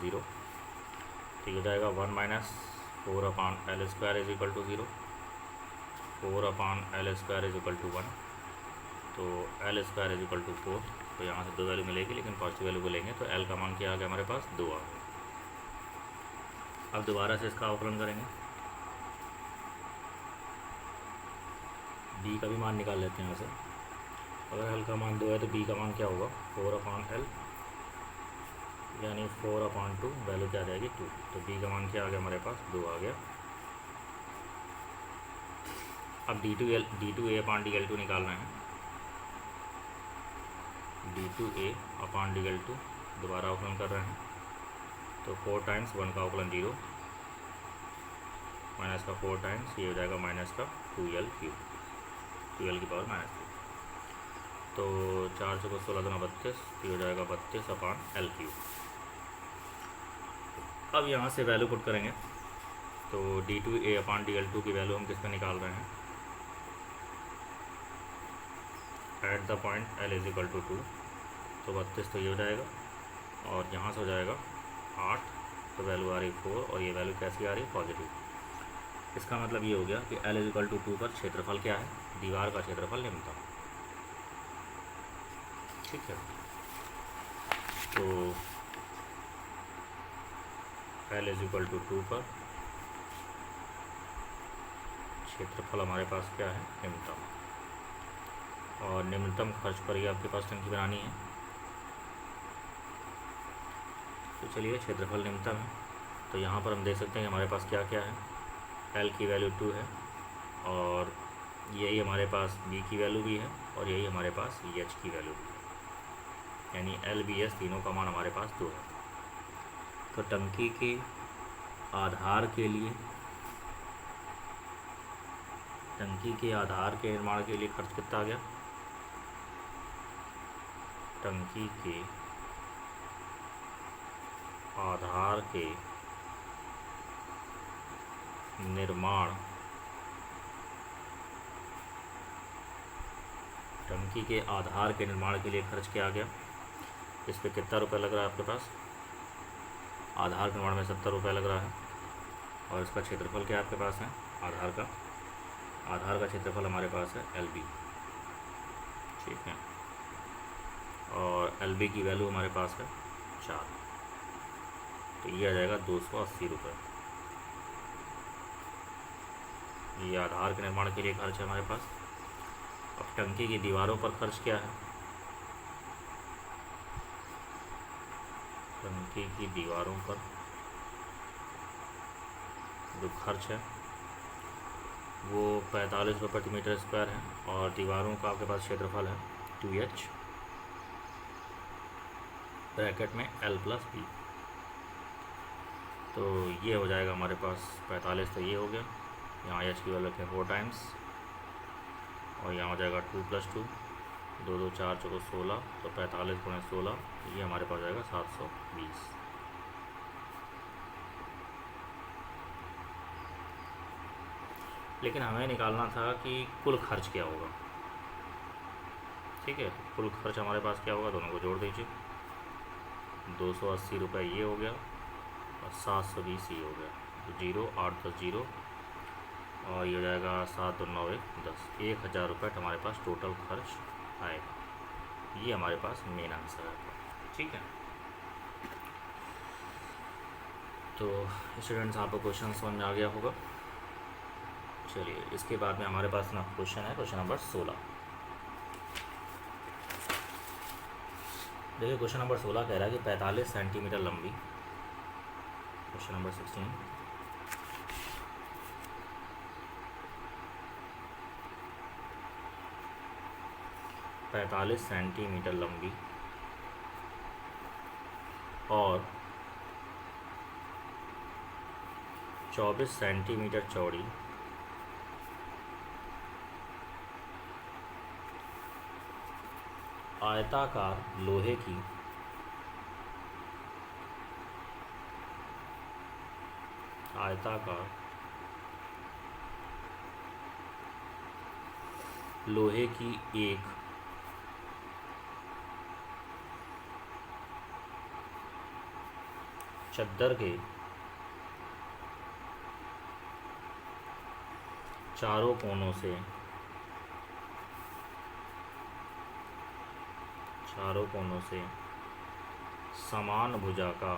0। तो ये हो जाएगा 1 - 4/L² = 0, 4/L² = 1, तो L² = 4। तो यहाँ से 2 वैल्यू मिलेगी, लेकिन पॉजिटिव वैल्यू को लेंगे तो L का मान क्या आ गया हमारे पास 2 आ गया। अब दोबारा से इसका अवकलन करेंगे, B का भी मान निकाल लेते हैं यहाँ से। अगर L का मान 2 है तो B का मान क्या होगा 4/L, यानी 4/2, वैल्यू क्या आ जाएगी 2। तो B का मान क्या आ गया हमारे पास 2 आ गया। अब d2A/dL2 निकालना है। d2A/dL2 दोबारा अवकलन कर रहे हैं, तो 4 टाइम्स 1 का अवकलन 0, माइनस का 4 टाइम्स ये हो जाएगा माइनस का 2L3, 2L की पावर -2। तो 4 से 16 दूना 32, ये हो जाएगा 32/L3। अब यहाँ से वैल्यू पुट करेंगे, तो d2A/dL2 की वैल्यू हम किस पे निकाल रहे हैं, एट द पॉइंट L = 2, तो 32 तो ये हो जाएगा, और यहाँ से हो जाएगा 8, तो वैल्यू आ रही 4, और ये वैल्यू कैसी आ रही है पॉजिटिव। इसका मतलब ये हो गया कि L = 2 पर क्षेत्रफल क्या है, दीवार का क्षेत्रफल न्यूनतम। ठीक है, तो L = 2 पर क्षेत्रफल हमारे पास क्या है न्यूनतम, और निम्नतम खर्च पर ही आपके पास टंकी बनानी है। तो चलिए क्षेत्रफल न्यूनतम है, तो यहाँ पर हम देख सकते हैं कि हमारे पास क्या क्या है, L की वैल्यू 2 है, और यही हमारे पास B की वैल्यू भी है, और यही हमारे पास H की वैल्यू भी है, यानी L, B, H तीनों का मान हमारे पास 2 है। तो टंकी के आधार के लिए, टंकी के आधार के निर्माण के लिए खर्च कितना आ गया, टंकी के आधार के निर्माण टंकी के आधार के निर्माण के लिए खर्च किया गया। इस पर कितना रुपये लग रहा है आपके पास? आधार के निर्माण में 70 रुपये लग रहा है। और इसका क्षेत्रफल क्या आपके पास है? आधार का क्षेत्रफल हमारे पास है LB, ठीक है। और LB की वैल्यू हमारे पास है 4, तो ये आ जाएगा 280 रुपये। ये आधार के निर्माण के लिए खर्च है हमारे पास। अब टंकी की दीवारों पर खर्च क्या है? टंकी की दीवारों पर जो खर्च है वो 45 रुपये प्रति मीटर स्क्वायर है। और दीवारों का आपके पास क्षेत्रफल है 2H ब्रैकेट में L+B। तो ये हो जाएगा हमारे पास 45, तो ये हो गया। यहाँ H की वैल्यू रखें 4 टाइम्स, और यहाँ हो जाएगा 2 + 2, 2 2 4 4 16, तो 45 × 16, ये हमारे पास जाएगा 720। लेकिन हमें निकालना था कि कुल खर्च क्या होगा, ठीक है। कुल खर्च हमारे पास क्या होगा, दोनों को जोड़ दीजिए। 280 रुपये ये हो गया और 720 ये हो गया, तो 0 8 10 0, और ये हो जाएगा 7 2 9 1 10, 1000 रुपये हमारे पास टोटल खर्च आएगा। ये हमारे पास मेन आंसर है, ठीक है। तो स्टूडेंट्स, आपको क्वेश्चन समझ में आ गया होगा। चलिए, इसके बाद में हमारे पास ना क्वेश्चन है, क्वेश्चन नंबर 16। देखिए, क्वेश्चन नंबर 16 कह रहा है कि 45 सेंटीमीटर लंबी, क्वेश्चन नंबर 16, 45 सेंटीमीटर लंबी और 24 सेंटीमीटर चौड़ी आयताकार लोहे की एक चद्दर के चारों कोनों से समान भुजा का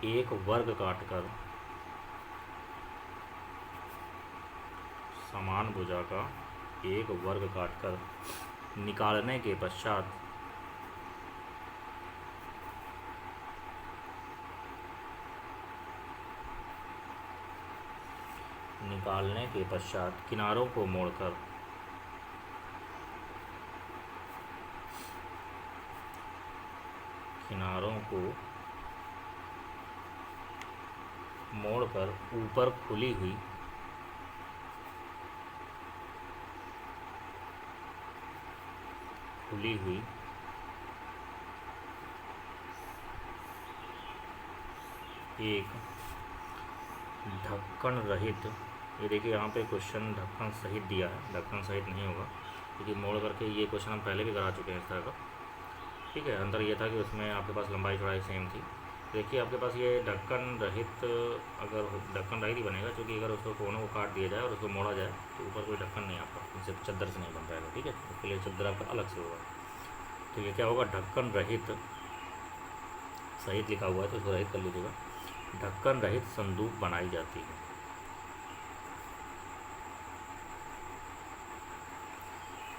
एक वर्ग काटकर निकालने के पश्चात किनारों को मोड़कर ऊपर खुली हुई एक ढक्कन रहित, ये देखिए यहाँ पे क्वेश्चन ढक्कन सहित दिया है, ढक्कन सहित नहीं होगा क्योंकि मोड़ करके, ये क्वेश्चन हम पहले भी करा चुके हैं इस तरह का, ठीक है। अंतर ये था कि उसमें आपके पास लंबाई चौड़ाई सेम थी। देखिए, आपके पास ये ढक्कन रहित, अगर ढक्कन रहित ही बनेगा, क्योंकि अगर उसको कोनों को काट दिया जाए और उसको मोड़ा जाए तो ऊपर कोई ढक्कन नहीं आपका, सिर्फ चद्दर से नहीं बन पाएगा, ठीक है। उसके लिए चद्दर आपका अलग से होगा। तो ये क्या होगा, ढक्कन रहित, सहित लिखा हुआ है तो उसको रहित कर लीजिएगा। ढक्कन रहित संदूक बनाई जाती है।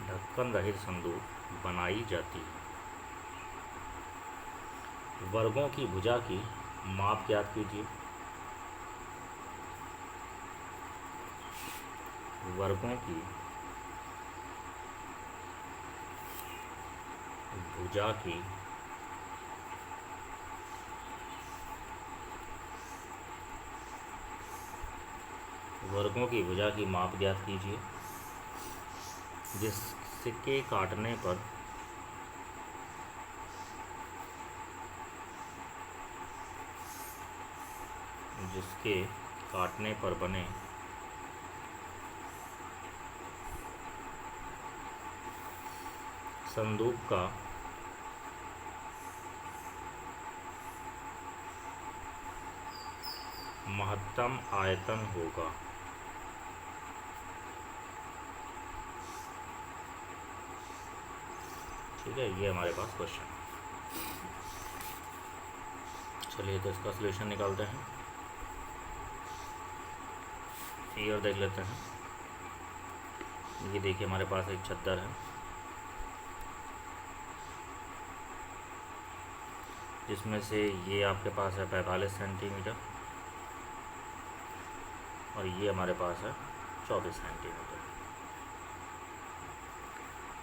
ढक्कन रहित संदूक बनाई जाती है। वर्गों की भुजा की माप ज्ञात कीजिए। वर्गों की भुजा की माप ज्ञात कीजिए, जिसके काटने पर बने संदूक का महत्तम आयतन होगा। ठीक है, ये हमारे पास क्वेश्चन। चलिए तो इसका सलूशन निकालते हैं। फिगर देख लेते हैं। ये देखिए हमारे पास एक चद्दर है जिसमें से ये आपके पास है 45 सेंटीमीटर और ये हमारे पास है 24 सेंटीमीटर।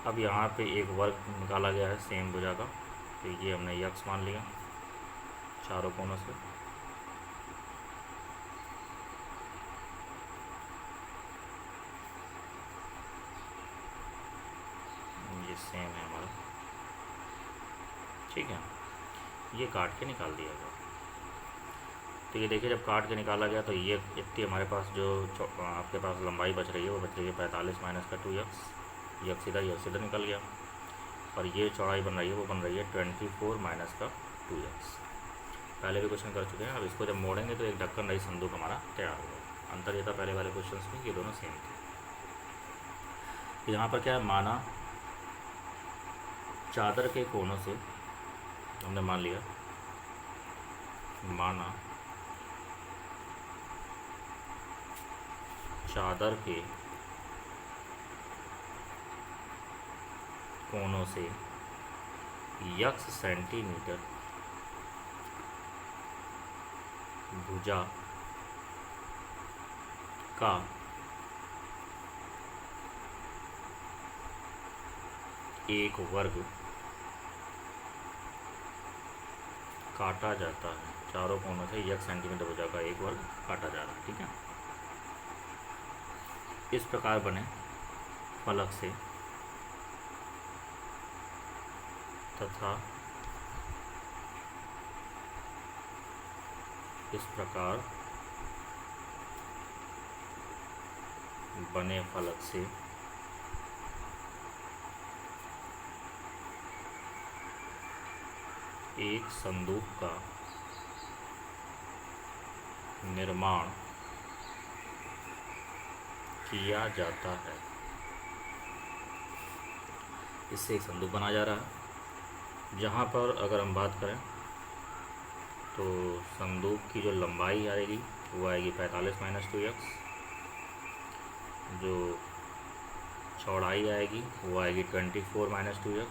अब यहाँ पे एक वर्ग निकाला गया है सेम भुजा का, तो ये हमने यक्स मान लिया चारों कोनों से। ये सेम है हमारा। ठीक है, ये काट के निकाल दिया गया। तो ये देखिए जब काट के निकाला गया तो ये इतनी हमारे पास जो आपके पास लंबाई बच रही है वो बच रही है 45 माइनस का 2x। यक्स इधर निकल गया और ये चौड़ाई बन रही है वो बन रही है 24 माइनस का 2x। पहले भी क्वेश्चन कर चुके हैं। अब इसको जब मोड़ेंगे तो एक ढक्कन रही संदूक हमारा तैयार होगा। अंतर ये था पहले वाले क्वेश्चन में, ये दोनों सेम थे। यहाँ पर क्या है, माना चादर के कोनों से हमने मान लिया, माना चादर के कोनों से यक्स सेंटीमीटर भुजा का एक वर्ग काटा जाता है। चारों कोनों से यक्स सेंटीमीटर भुजा का एक वर्ग काटा जा रहा है। ठीक है, इस प्रकार बने फलक से तथा इस प्रकार बने फलक से एक संदूक का निर्माण किया जाता है। इससे एक संदूक बनाया जा रहा है, जहाँ पर अगर हम बात करें तो संदूक की जो लंबाई आएगी वो आएगी 45 माइनस 2x, जो चौड़ाई आएगी वो आएगी 24 माइनस 2x,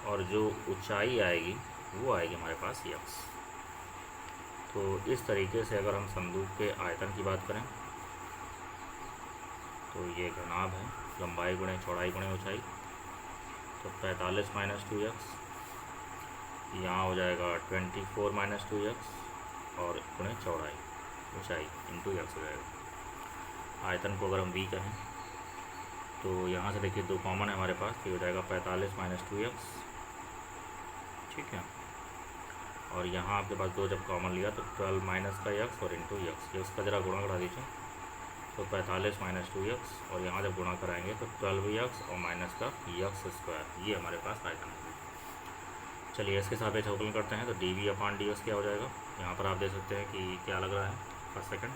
और जो ऊंचाई आएगी वो आएगी हमारे पास x। तो इस तरीके से अगर हम संदूक के आयतन की बात करें तो ये घनाभ है, लंबाई गुणे चौड़ाई गुणे ऊंचाई। तो 45 माइनस 2x यहाँ हो जाएगा 24 माइनस 2x और गुणे चौड़ाई ऊंचाई इंटू x हो जाएगा। आयतन को अगर हम v कहें तो यहाँ से देखिए 2 कॉमन है हमारे पास, तो हो जाएगा 45 माइनस 2x। ठीक है, और यहाँ आपके पास 2 जब कॉमन लिया तो 12 माइनस का x और इंटू x का जरा गुणा करा दीजिए। तो 45 माइनस 2x और यहाँ जब गुणा कराएंगे तो 12x और माइनस का x स्क्वायर, ये हमारे पास आयतन है। चलिए इसके सापेक्ष अवकलन करते हैं तो dv/dx क्या हो जाएगा। यहाँ पर आप देख सकते हैं कि क्या लग रहा है, फर्स्ट सेकंड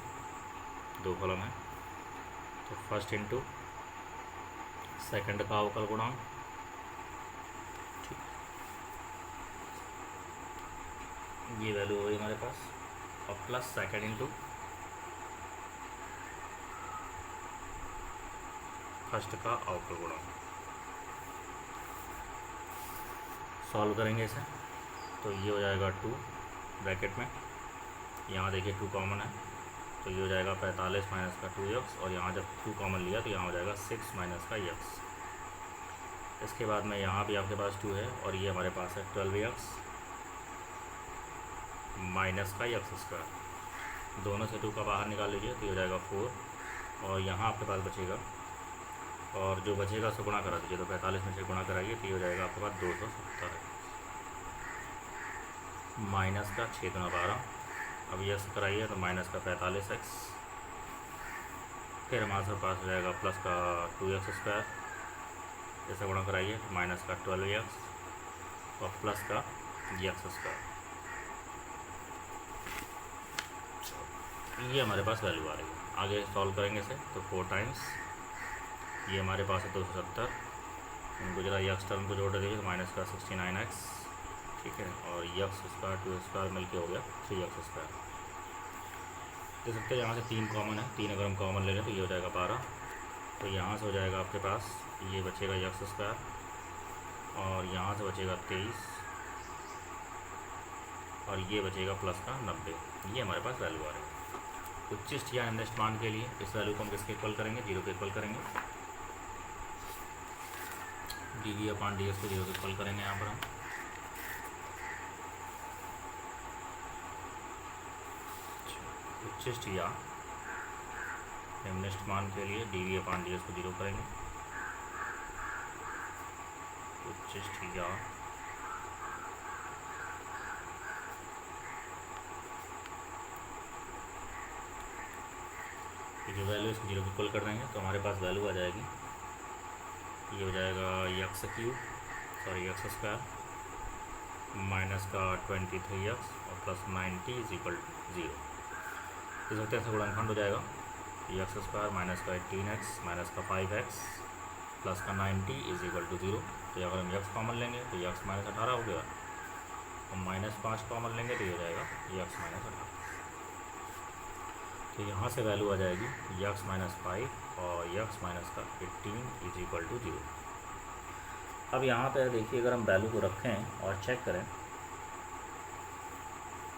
2 कॉलम है, तो फर्स्ट इंटू सेकंड का अवकल गुणांक। ठीक, ये वैल्यू हो गई हमारे पास, और प्लस सेकंड इंटू फर्स्ट का अवकल गुणांक। सॉल्व करेंगे इसे तो ये हो जाएगा 2 ब्रैकेट में, यहाँ देखिए 2 कॉमन है तो ये हो जाएगा 45 माइनस का 2x, और यहाँ जब 2 कॉमन लिया तो यहाँ हो जाएगा 6 माइनस का x। इसके बाद में यहाँ भी आपके पास 2 है और ये हमारे पास है 12x माइनस का x स्क्वायर। दोनों से 2 का बाहर निकाल लीजिए तो ये हो जाएगा 4, और यहाँ आपके पास बचेगा, और जो बचेगा उसको गुणा करा दीजिए। तो 45 में से गुणा कराइए तो ये हो जाएगा आपके पास 270 माइनस का 6 गुना 12। अब यस कराइए तो माइनस का 45x, फिर हमारे पास हो जाएगा प्लस का 2x स्क्वायर ऐसा गुणा कराइए, माइनस का 12x और प्लस का x²। ये हमारे पास वैल्यू आ रही है। आगे सॉल्व करेंगे इसे तो 4 टाइम्स ये हमारे पास है 270, इनको जरा यक्स टर्म को जोड़ दीजिए तो माइनस का 69x, ठीक है, और x² 2² मिल के हो गया 3x²। देख सकते हैं यहाँ से 3 कॉमन है, 3 अगर हम कॉमन ले लें तो ये हो जाएगा 12, तो यहाँ से हो जाएगा आपके पास ये बचेगा x² और यहाँ से बचेगा 23 और ये बचेगा प्लस का 90। ये हमारे पास वैल्यू आ रही है। उच्चिष्ट या निम्नलिखित मान के लिए इस वैल्यू को हम किसके इक्वल करेंगे, 0 के इक्वल करेंगे। dv/ds को 0 के इक्वल करेंगे यहाँ पर हम। उच्चिष्ट या निम्नलिखित मान के लिए dv/ds को 0 करेंगे। उच्चिष्ट या जो वैल्यू इसको 0 के इक्वल कर देंगे तो हमारे पास वैल्यू आ जाएगी, ये हो जाएगा x² माइनस का 23x और प्लस 90 = 0। इस वक्त ऐसा गुणनखंड हो जाएगा x² माइनस का 18x माइनस का 5x प्लस का 90 = 0। तो अगर हम x कॉमन लेंगे तो x - 18 हो गया और -5 कॉमन लेंगे तो ये हो जाएगा x - 18। तो यहाँ से वैल्यू आ जाएगी x - 5 और x - 18 = 0। अब यहाँ पे देखिए अगर हम वैल्यू को रखें और चेक करें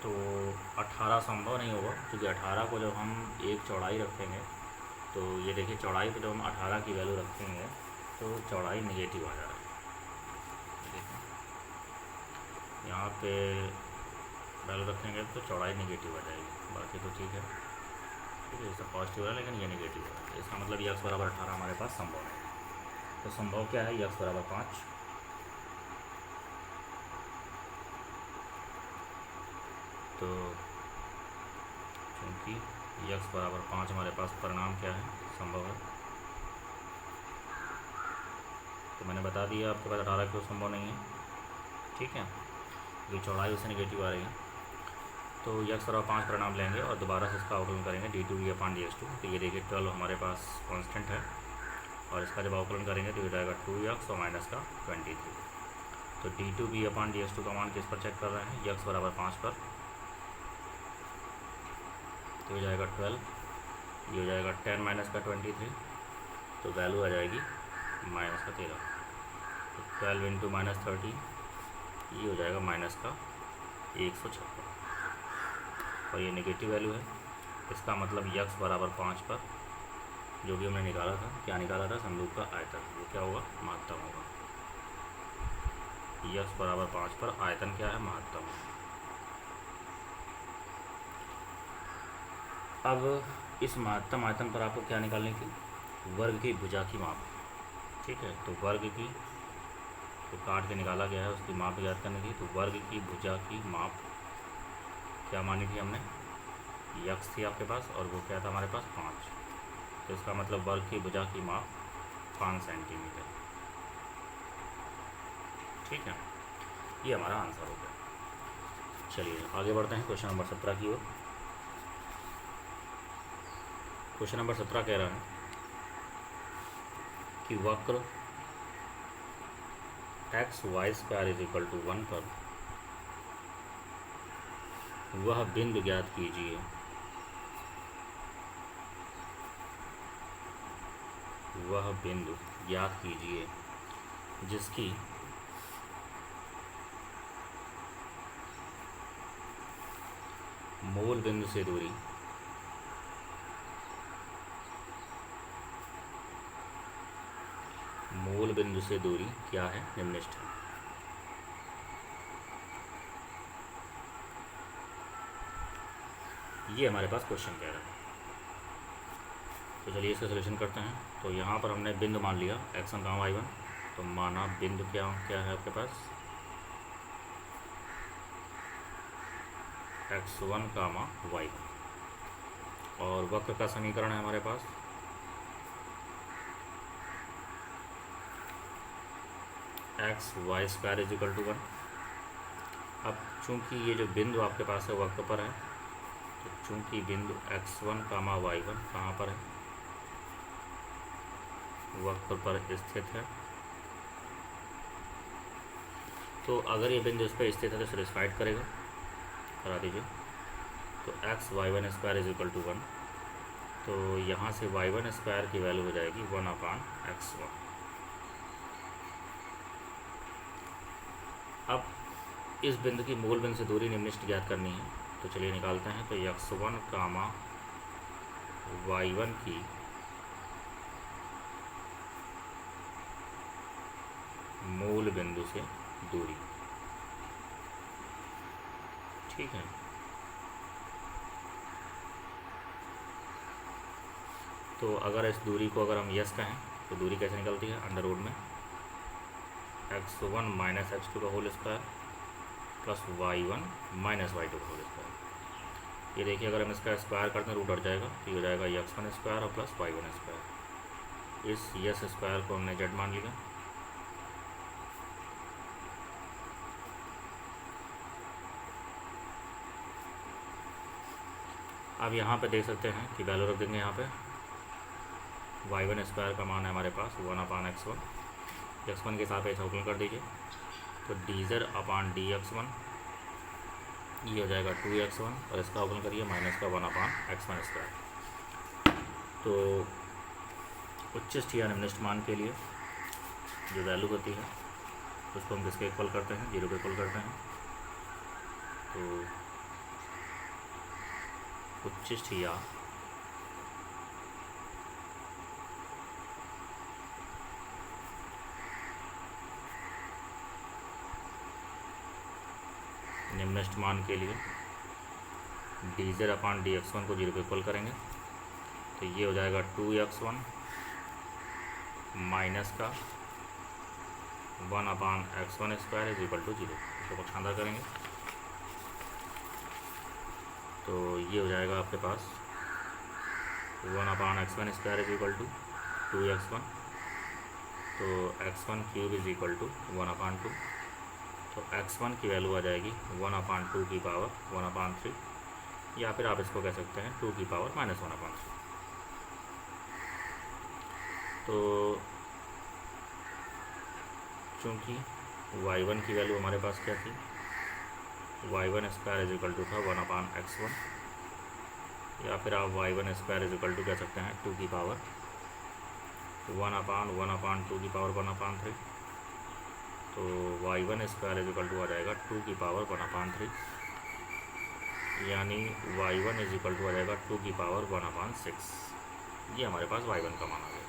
तो 18 संभव नहीं होगा, क्योंकि 18 को जब हम एक चौड़ाई रखेंगे तो ये देखिए चौड़ाई पे जब हम 18 की वैल्यू रखेंगे तो चौड़ाई नेगेटिव आ जा रहा है। देखिए यहाँ पे वैल्यू रखेंगे तो चौड़ाई नेगेटिव आ जाएगी, बाकी तो ठीक है, ठीक है, इसका पॉजिटिव है लेकिन ये नेगेटिव है। इसका मतलब x = 18 हमारे पास संभव नहीं है। तो संभव क्या है, x = 5। तो क्योंकि x = 5 हमारे पास परिणाम क्या है, संभव है। तो मैंने बता दिया आपके पास 18 क्यों संभव नहीं है, ठीक है, ये चौड़ाई उससे नेगेटिव आ रही है। तो x = 5 परिणाम लेंगे और दोबारा से इसका अवकलन करेंगे d2v/dx2। तो ये देखिए 12 हमारे पास कांस्टेंट है और इसका जब अवकलन करेंगे तो ये जाएगा 2x और माइनस का 23। तो d2v/dx2 का मान किस पर चेक कर रहे हैं, x = 5 पर। तो ये जाएगा 12, ये हो जाएगा 10 माइनस का 23, तो वैल्यू आ जाएगी माइनस का 13। तो 12 × -13 ये हो जाएगा माइनस का 156 और ये नेगेटिव वैल्यू है। इसका मतलब x = 5 पर जो भी हमने निकाला था, क्या निकाला था, संदूक का आयतन, वो क्या होगा, महत्तम होगा। x = 5 पर आयतन क्या है, महत्तम। अब इस महत्तम आयतन पर आपको क्या निकालनी थी, वर्ग की भुजा की माप, ठीक है। तो वर्ग की तो काट के निकाला गया है उसकी माप ज्ञात करनी थी। तो वर्ग की भुजा की माप क्या मानी थी हमने, x थी आपके पास और वो क्या था हमारे पास 5। तो इसका मतलब वर्ग की भुजा की माप 5 सेंटीमीटर, ठीक है। ये हमारा आंसर हो गया। चलिए आगे बढ़ते हैं क्वेश्चन नंबर 17 की ओर। क्वेश्चन नंबर 17 कह रहा है कि वक्र x² = 1 पर वह बिंदु ज्ञात कीजिए जिसकी मूल बिंदु से दूरी क्या है, निम्नलिखित है। ये हमारे पास क्वेश्चन कह रहा है। तो चलिए इसका सलूशन करते हैं। तो यहाँ पर हमने बिंदु मान लिया x1, y1। तो माना बिंदु क्या है आपके पास, x1, y1 और वक्र का समीकरण है हमारे पास X Y square is equal to 1। अब चूंकि ये जो बिंदु आपके पास है वक्र पर है, तो चूंकि बिंदु x1 कामा y1 कहाँ पर है, वक्र पर स्थित है, तो अगर ये बिंदु इस पर स्थित है तो सेटिस्फाइड करेगा, करा दीजिए। तो x y one square is equal to 1, तो यहाँ से y1 स्क्वायर की वैल्यू हो जाएगी 1/x1। अब इस बिंदु की मूल बिंदु से दूरी निम्नलिखित ज्ञात करनी है, तो चलिए निकालते हैं। तो x1 कामा y1 की मूल बिंदु से दूरी, ठीक है। तो अगर इस दूरी को अगर हम यस कहें तो दूरी कैसे निकलती है, अंडर रूट में x1 माइनस x2 का whole square plus y1 minus y2 का होल स्क्वायर। ये देखिए अगर हम इसका स्क्वायर करते हैं रूट हट जाएगा, तो ये हो जाएगा x1 स्क्वायर और प्लस y1 स्क्वायर। इस यस स्क्वायर को हमने जेड मान लिया। अब यहाँ पे देख सकते हैं कि वैल्यू रख देंगे यहाँ पे y1 स्क्वायर का मान है हमारे पास 1/x1, x1 के सापेक्ष अवकलन कर दीजिए। तो dz/dx1 ये हो जाएगा 2x1 और इसका अवकलन करिए माइनस का 1/x1 स्क्वायर। तो उच्चिष्ट या निम्नलिखित मान के लिए जो वैल्यू होती है उसको हम किसके इक्वल करते हैं, 0 के इक्वल करते हैं। तो उच्चिष्ट या निम्नलिखित मान के लिए dz/dx1 को 0 के इक्वल करेंगे, तो ये हो जाएगा 2x1 माइनस का 1/x1 square is equal to 0। इसको पक्षांतर करेंगे तो ये हो जाएगा आपके पास 1/x1 square is equal to 2x1, तो x1 cube is equal to 1/2। तो x1 की वैल्यू आ जाएगी 1/2 की पावर 1/3, या फिर आप इसको कह सकते हैं 2 की पावर -1/3। तो चूँकि y1 की वैल्यू हमारे पास क्या थी, y1 square is equal to था 1/x1, या फिर आप y1 square is equal to कह सकते हैं 2 की पावर 1/1/2 की पावर 1/3। तो y1 square is equal to आ जाएगा 2 की पावर 1/3, यानी y1 इज इक्वल टू आ जाएगा 2 की पावर 1/6। ये हमारे पास y1 का मान आ गया।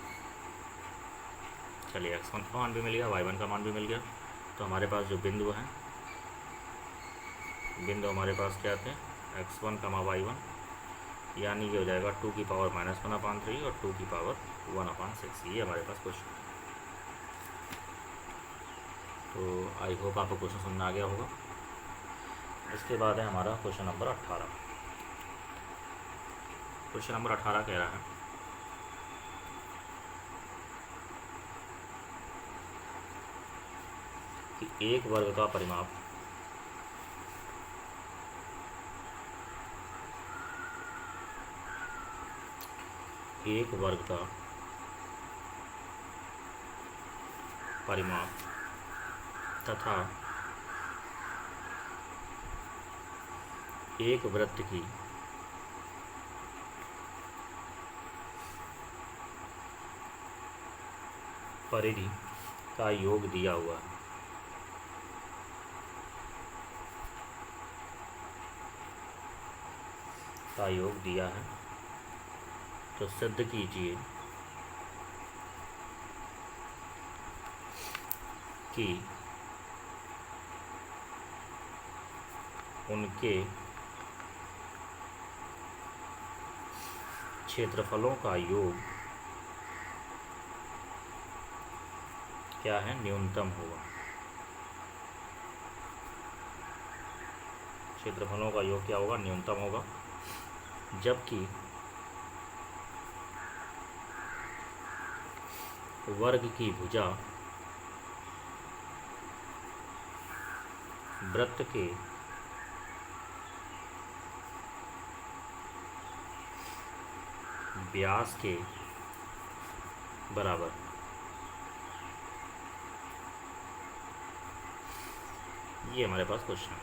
चलिए x1 का मान भी मिल गया, y1 का मान भी मिल गया। तो हमारे पास जो बिंदु हैं, बिंदु हमारे पास क्या थे, x1 कामा y1, यानी ये हो जाएगा 2 की पावर -1/3 और 2 की पावर 1/6। ये हमारे पास क्वेश्चन है। तो आई होप आपको क्वेश्चन समझ में आ गया होगा। इसके बाद है हमारा क्वेश्चन नंबर 18। क्वेश्चन नंबर 18 कह रहा है कि एक वर्ग का परिमाप तथा एक वृत्त की परिधि का योग दिया हुआ है। का योग दिया है, तो सिद्ध कीजिए कि उनके क्षेत्रफलों का योग क्या है, न्यूनतम होगा। क्षेत्रफलों का योग क्या होगा, न्यूनतम होगा, जबकि वर्ग की भुजा वृत्त के व्यास के बराबर ये हमारे पास क्वेश्चन है।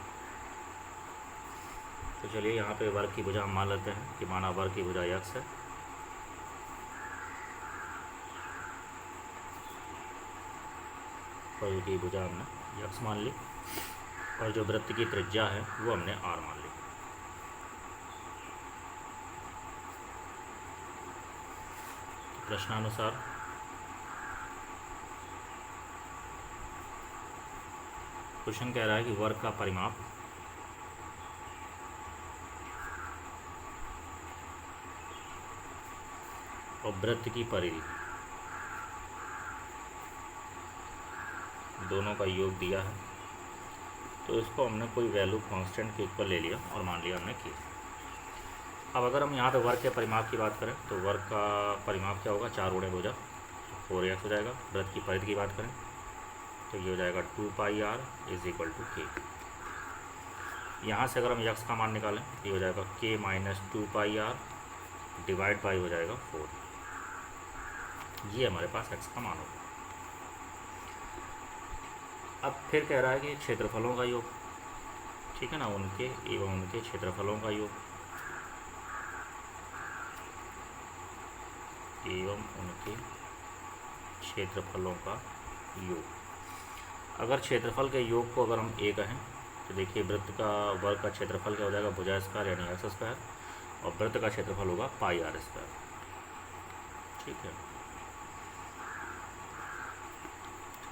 तो चलिए यहाँ पे वर्ग की भुजा हम मान लेते हैं कि माना वर्ग की भुजा x है और की भुजा हमने x मान ली और जो वृत्त की त्रिज्या है वो हमने r मान ली। प्रश्नानुसार क्वेश्चन कह रहा है कि वर्ग का परिमाप और वृत्त की परिधि दोनों का योग दिया है, तो इसको हमने कोई वैल्यू कांस्टेंट के इक्वल ले लिया और मान लिया हमने कि। अब अगर हम यहाँ पे वर्ग के परिमाप की बात करें तो वर्ग का परिमाप क्या होगा, 4 गुणे भुजा 4x हो जाएगा। वृत्त की परिधि की बात करें तो ये हो जाएगा 2πr is equal to k। यहाँ से अगर हम x का मान निकालें ये हो जाएगा k minus 2πr divide by हो जाएगा 4। ये हमारे पास x का मान होगा। अब फिर कह रहा है कि क्षेत्रफलों का योग, ठीक है ना, उनके एवं उनके क्षेत्रफलों का योग एवं उनके क्षेत्रफलों का योग। अगर क्षेत्रफल के योग को अगर हम a कहें तो देखिए वृत्त का वर्ग का क्षेत्रफल क्या हो जाएगा, भुजा स्क्वायर यानी एक्स स्क्वायर, और वृत्त का क्षेत्रफल होगा पाई आर स्क्वायर। ठीक है,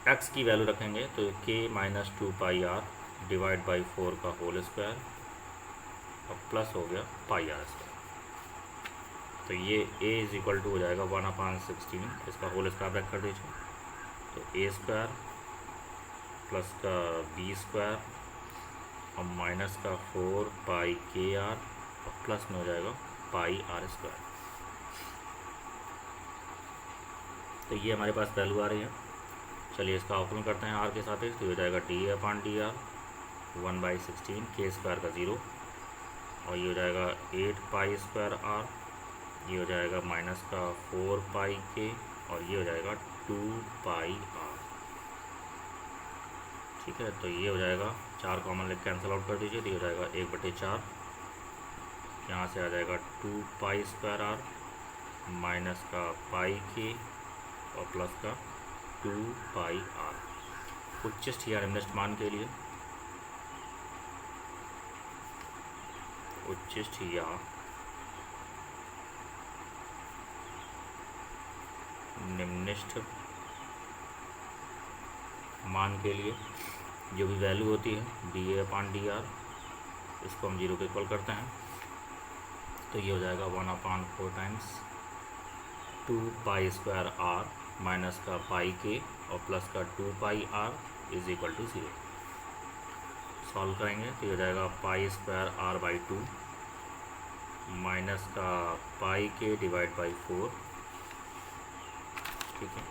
x की वैल्यू रखेंगे तो k minus 2πr divide by 4 का होल स्क्वायर और प्लस हो गया पाई आर स्क्वायर। तो ये a इज इक्वल टू हो जाएगा 1/16, इसका होल स्क्वायर ब्रैकेट कर दीजिए तो a स्क्वायर प्लस का b स्क्वायर और माइनस का 4πkr और प्लस में हो जाएगा पाई आर स्क्वायर। तो ये हमारे पास वैल्यू आ रही है। चलिए इसका अवकलन करते हैं r के सापेक्ष, तो हो जाएगा dA/dr 1/16 k स्क्वायर का 0 और ये हो जाएगा 8π² r, ये हो जाएगा माइनस का 4πk और ये हो जाएगा 2πr। ठीक है, तो ये हो जाएगा 4 कॉमन लेकर कैंसिल आउट कर दीजिए तो ये हो जाएगा 1/4, यहाँ से आ जाएगा 2π² r माइनस का πk और प्लस का 2πr। उच्चिष्ट या निम्नलिखित मान के लिए उच्चिष्ट या निम्नलिखित मान के लिए जो भी वैल्यू होती है dA/dr इसको हम 0 के इक्वल करते हैं तो ये हो जाएगा 1/4 टाइम्स 2π² r माइनस का πk और प्लस का 2πr is equal to 0। Solve करेंगे तो ये हो जाएगा π² r/2 माइनस का πk डिवाइड बाई 4। ठीक है,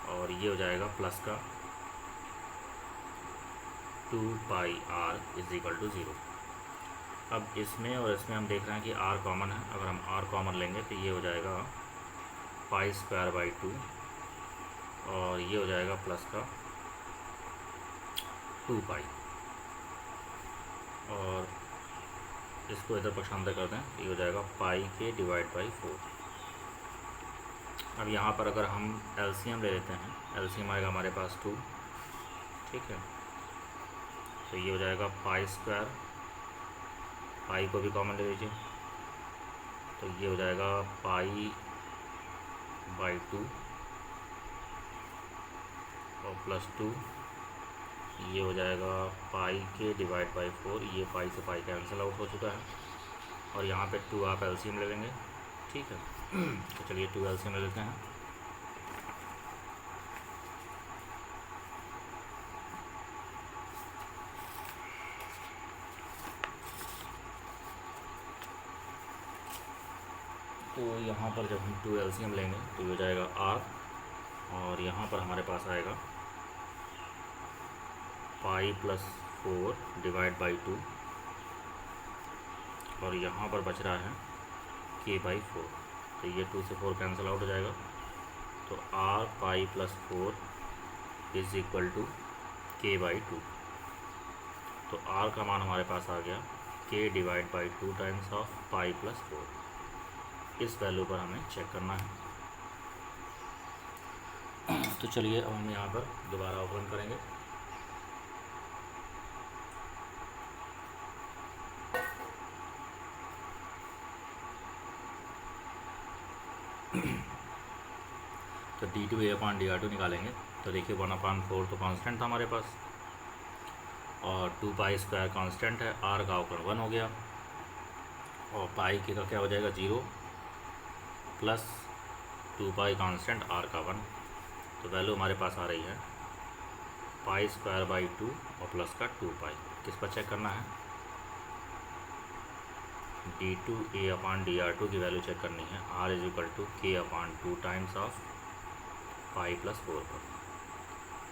और ये हो जाएगा प्लस का 2πr इज इक्वल टू 0। अब इसमें और इसमें हम देख रहे हैं कि r कॉमन है, अगर हम r कॉमन लेंगे तो ये हो जाएगा π²/2 और ये हो जाएगा प्लस का 2π और इसको इधर पक्षांतर कर दें ये हो जाएगा πk डिवाइड बाई 4। अब यहाँ पर अगर हम LCM ले लेते हैं, LCM आएगा हमारे पास 2। ठीक है, तो ये हो जाएगा π², पाई को भी कॉमन ले लीजिए तो ये हो जाएगा π/2 और प्लस 2, ये हो जाएगा πk डिवाइड बाई 4। ये पाई से पाई कैंसिल आउट हो चुका है और यहाँ पे 2 आप LCM ले लेंगे। ठीक है, तो चलिए 2 LCM ले लेते हैं। तो यहाँ पर जब हम 2 LCM लेंगे तो ये हो जाएगा r और यहाँ पर हमारे पास आएगा पाई प्लस 4 डिवाइड बाई 2 और यहाँ पर बच रहा है k बाई 4। तो ये 2 से 4 कैंसिल आउट हो जाएगा, तो r pi plus 4 is equal to k by 2। तो r का मान हमारे पास आ गया k divide by 2 times of pi plus 4। इस वैल्यू पर हमें चेक करना है। तो चलिए अब हम यहाँ पर दोबारा ओपन करेंगे। तो d2 a/dr2 निकालेंगे। तो देखिए 1/4 तो कांस्टेंट था हमारे पास और 2 पाई स्क्वायर कांस्टेंट है, r का अवकलन 1 हो गया और पाई के का क्या हो जाएगा 0 प्लस 2 पाई कांस्टेंट r का 1। तो वैल्यू हमारे पास आ रही है पाई स्क्वायर बाई 2 और प्लस का 2 पाई। किस पर चेक करना है? d2 a/dr2 की वैल्यू चेक करनी है। r is equal to k/2 times of pi plus 4 पर।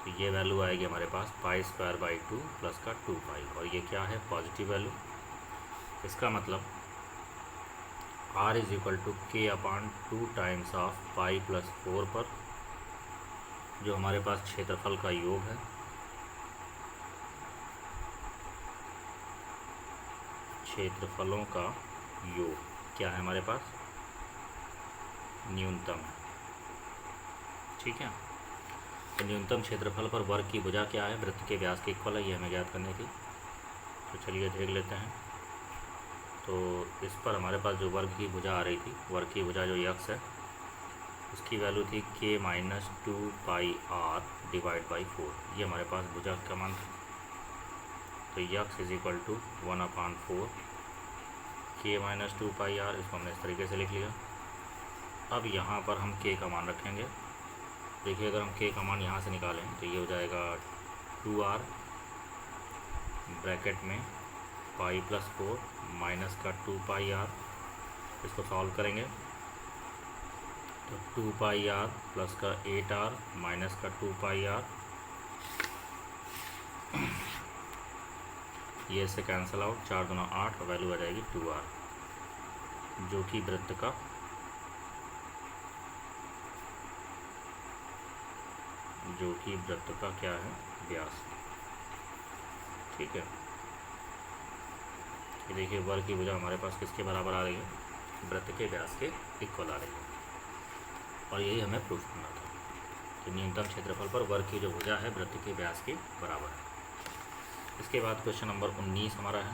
तो ये वैल्यू आएगी हमारे पास पाई स्क्वायर बाई 2 प्लस का 2 पाई और ये क्या है पॉजिटिव वैल्यू। इसका मतलब r is equal to k/2 times of pi plus 4 पर, जो हमारे पास क्षेत्रफल का योग है, क्षेत्रफलों का योग क्या है हमारे पास न्यूनतम है। ठीक है, तो न्यूनतम क्षेत्रफल पर वर्ग की भुजा क्या है वृत्त के व्यास के इक्वल है, ये हमें ज्ञात करनी थी। तो चलिए देख लेते हैं। तो इस पर हमारे पास जो वर्ग की भुजा आ रही थी, वर्ग की भुजा जो यक्स है उसकी वैल्यू थी k-2 pi r divide by 4। ये हमारे पास भुजा का मान था। तो x is equal to 1/4 k-2 pi r, इसको हमने इस तरीके से लिख लिया। अब यहाँ पर हम k का मान रखेंगे। देखिए अगर हम k का मान यहाँ से निकालें तो ये हो जाएगा 2r ब्रैकेट में पाई प्लस 4 माइनस का 2 पाई r। इसको सॉल्व करेंगे तो 2 पाई r प्लस का 8r माइनस का 2 पाई r, ये से कैंसिल आउट, 4 दूना 8 और वैल्यू आ जाएगी 2r, जो कि वृत्त का क्या है व्यास। ठीक है, ये देखिए वर्ग की भुजा हमारे पास किसके बराबर आ रही है वृत्त के व्यास के इक्वल आ रही है और यही हमें प्रूफ करना था कि न्यूनतम क्षेत्रफल पर वर्ग की जो भुजा है वृत्त के व्यास के बराबर है। इसके बाद क्वेश्चन नंबर 19 हमारा है।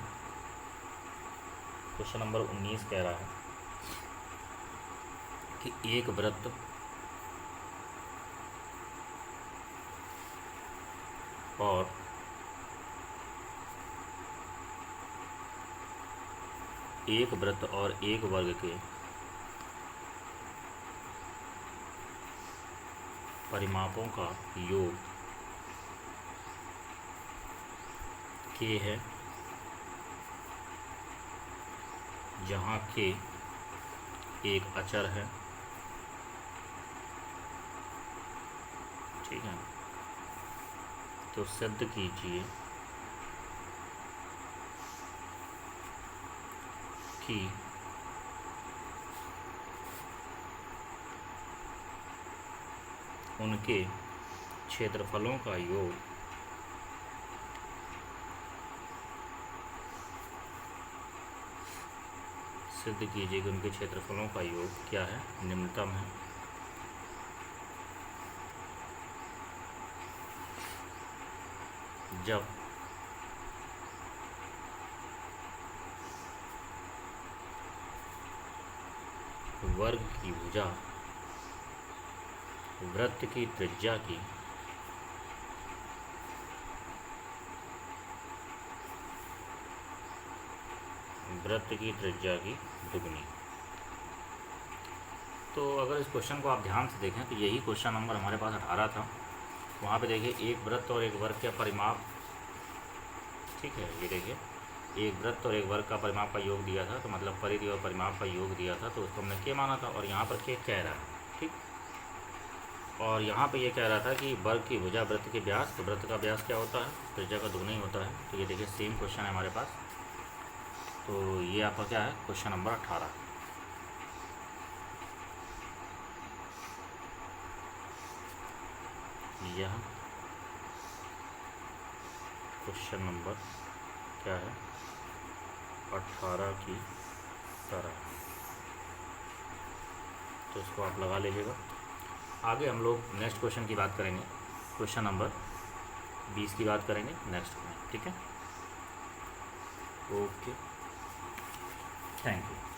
क्वेश्चन नंबर 19 कह रहा है कि एक वृत्त और एक वर्ग के परिमापों का योग k है, जहाँ k एक अचर है। ठीक है, तो सिद्ध कीजिए कि उनके क्षेत्रफलों का योग सिद्ध कीजिए कि उनके क्षेत्रफलों का योग क्या है निम्नतम है। जब वर्ग की भुजा वृत्त की त्रिज्या की दुगनी। तो अगर इस क्वेश्चन को आप ध्यान से देखें तो यही क्वेश्चन नंबर हमारे पास 18 था। वहाँ पे देखिए एक वृत्त और एक वर्ग का परिमाप। ठीक है, ये देखिए एक वृत्त और एक वर्ग का परिमाप का योग दिया था, तो मतलब परिधि और परिमाप का योग दिया था, तो उसको हमने k माना था और यहाँ पर k कह रहा है। ठीक, और यहाँ पे ये कह रहा था कि वर्ग की भुजा वृत्त के व्यास, तो वृत्त का व्यास क्या होता है, त्रिज्या का दुगना ही होता है। तो ये देखिए सेम क्वेश्चन है हमारे पास। तो ये आपका क्या है, क्वेश्चन नंबर 18। यह क्वेश्चन नंबर क्या है, 18 की तरह। तो इसको आप लगा लीजिएगा। आगे हम लोग नेक्स्ट क्वेश्चन की बात करेंगे, क्वेश्चन नंबर 20 की बात करेंगे नेक्स्ट में, ठीक है। Okay, thank you.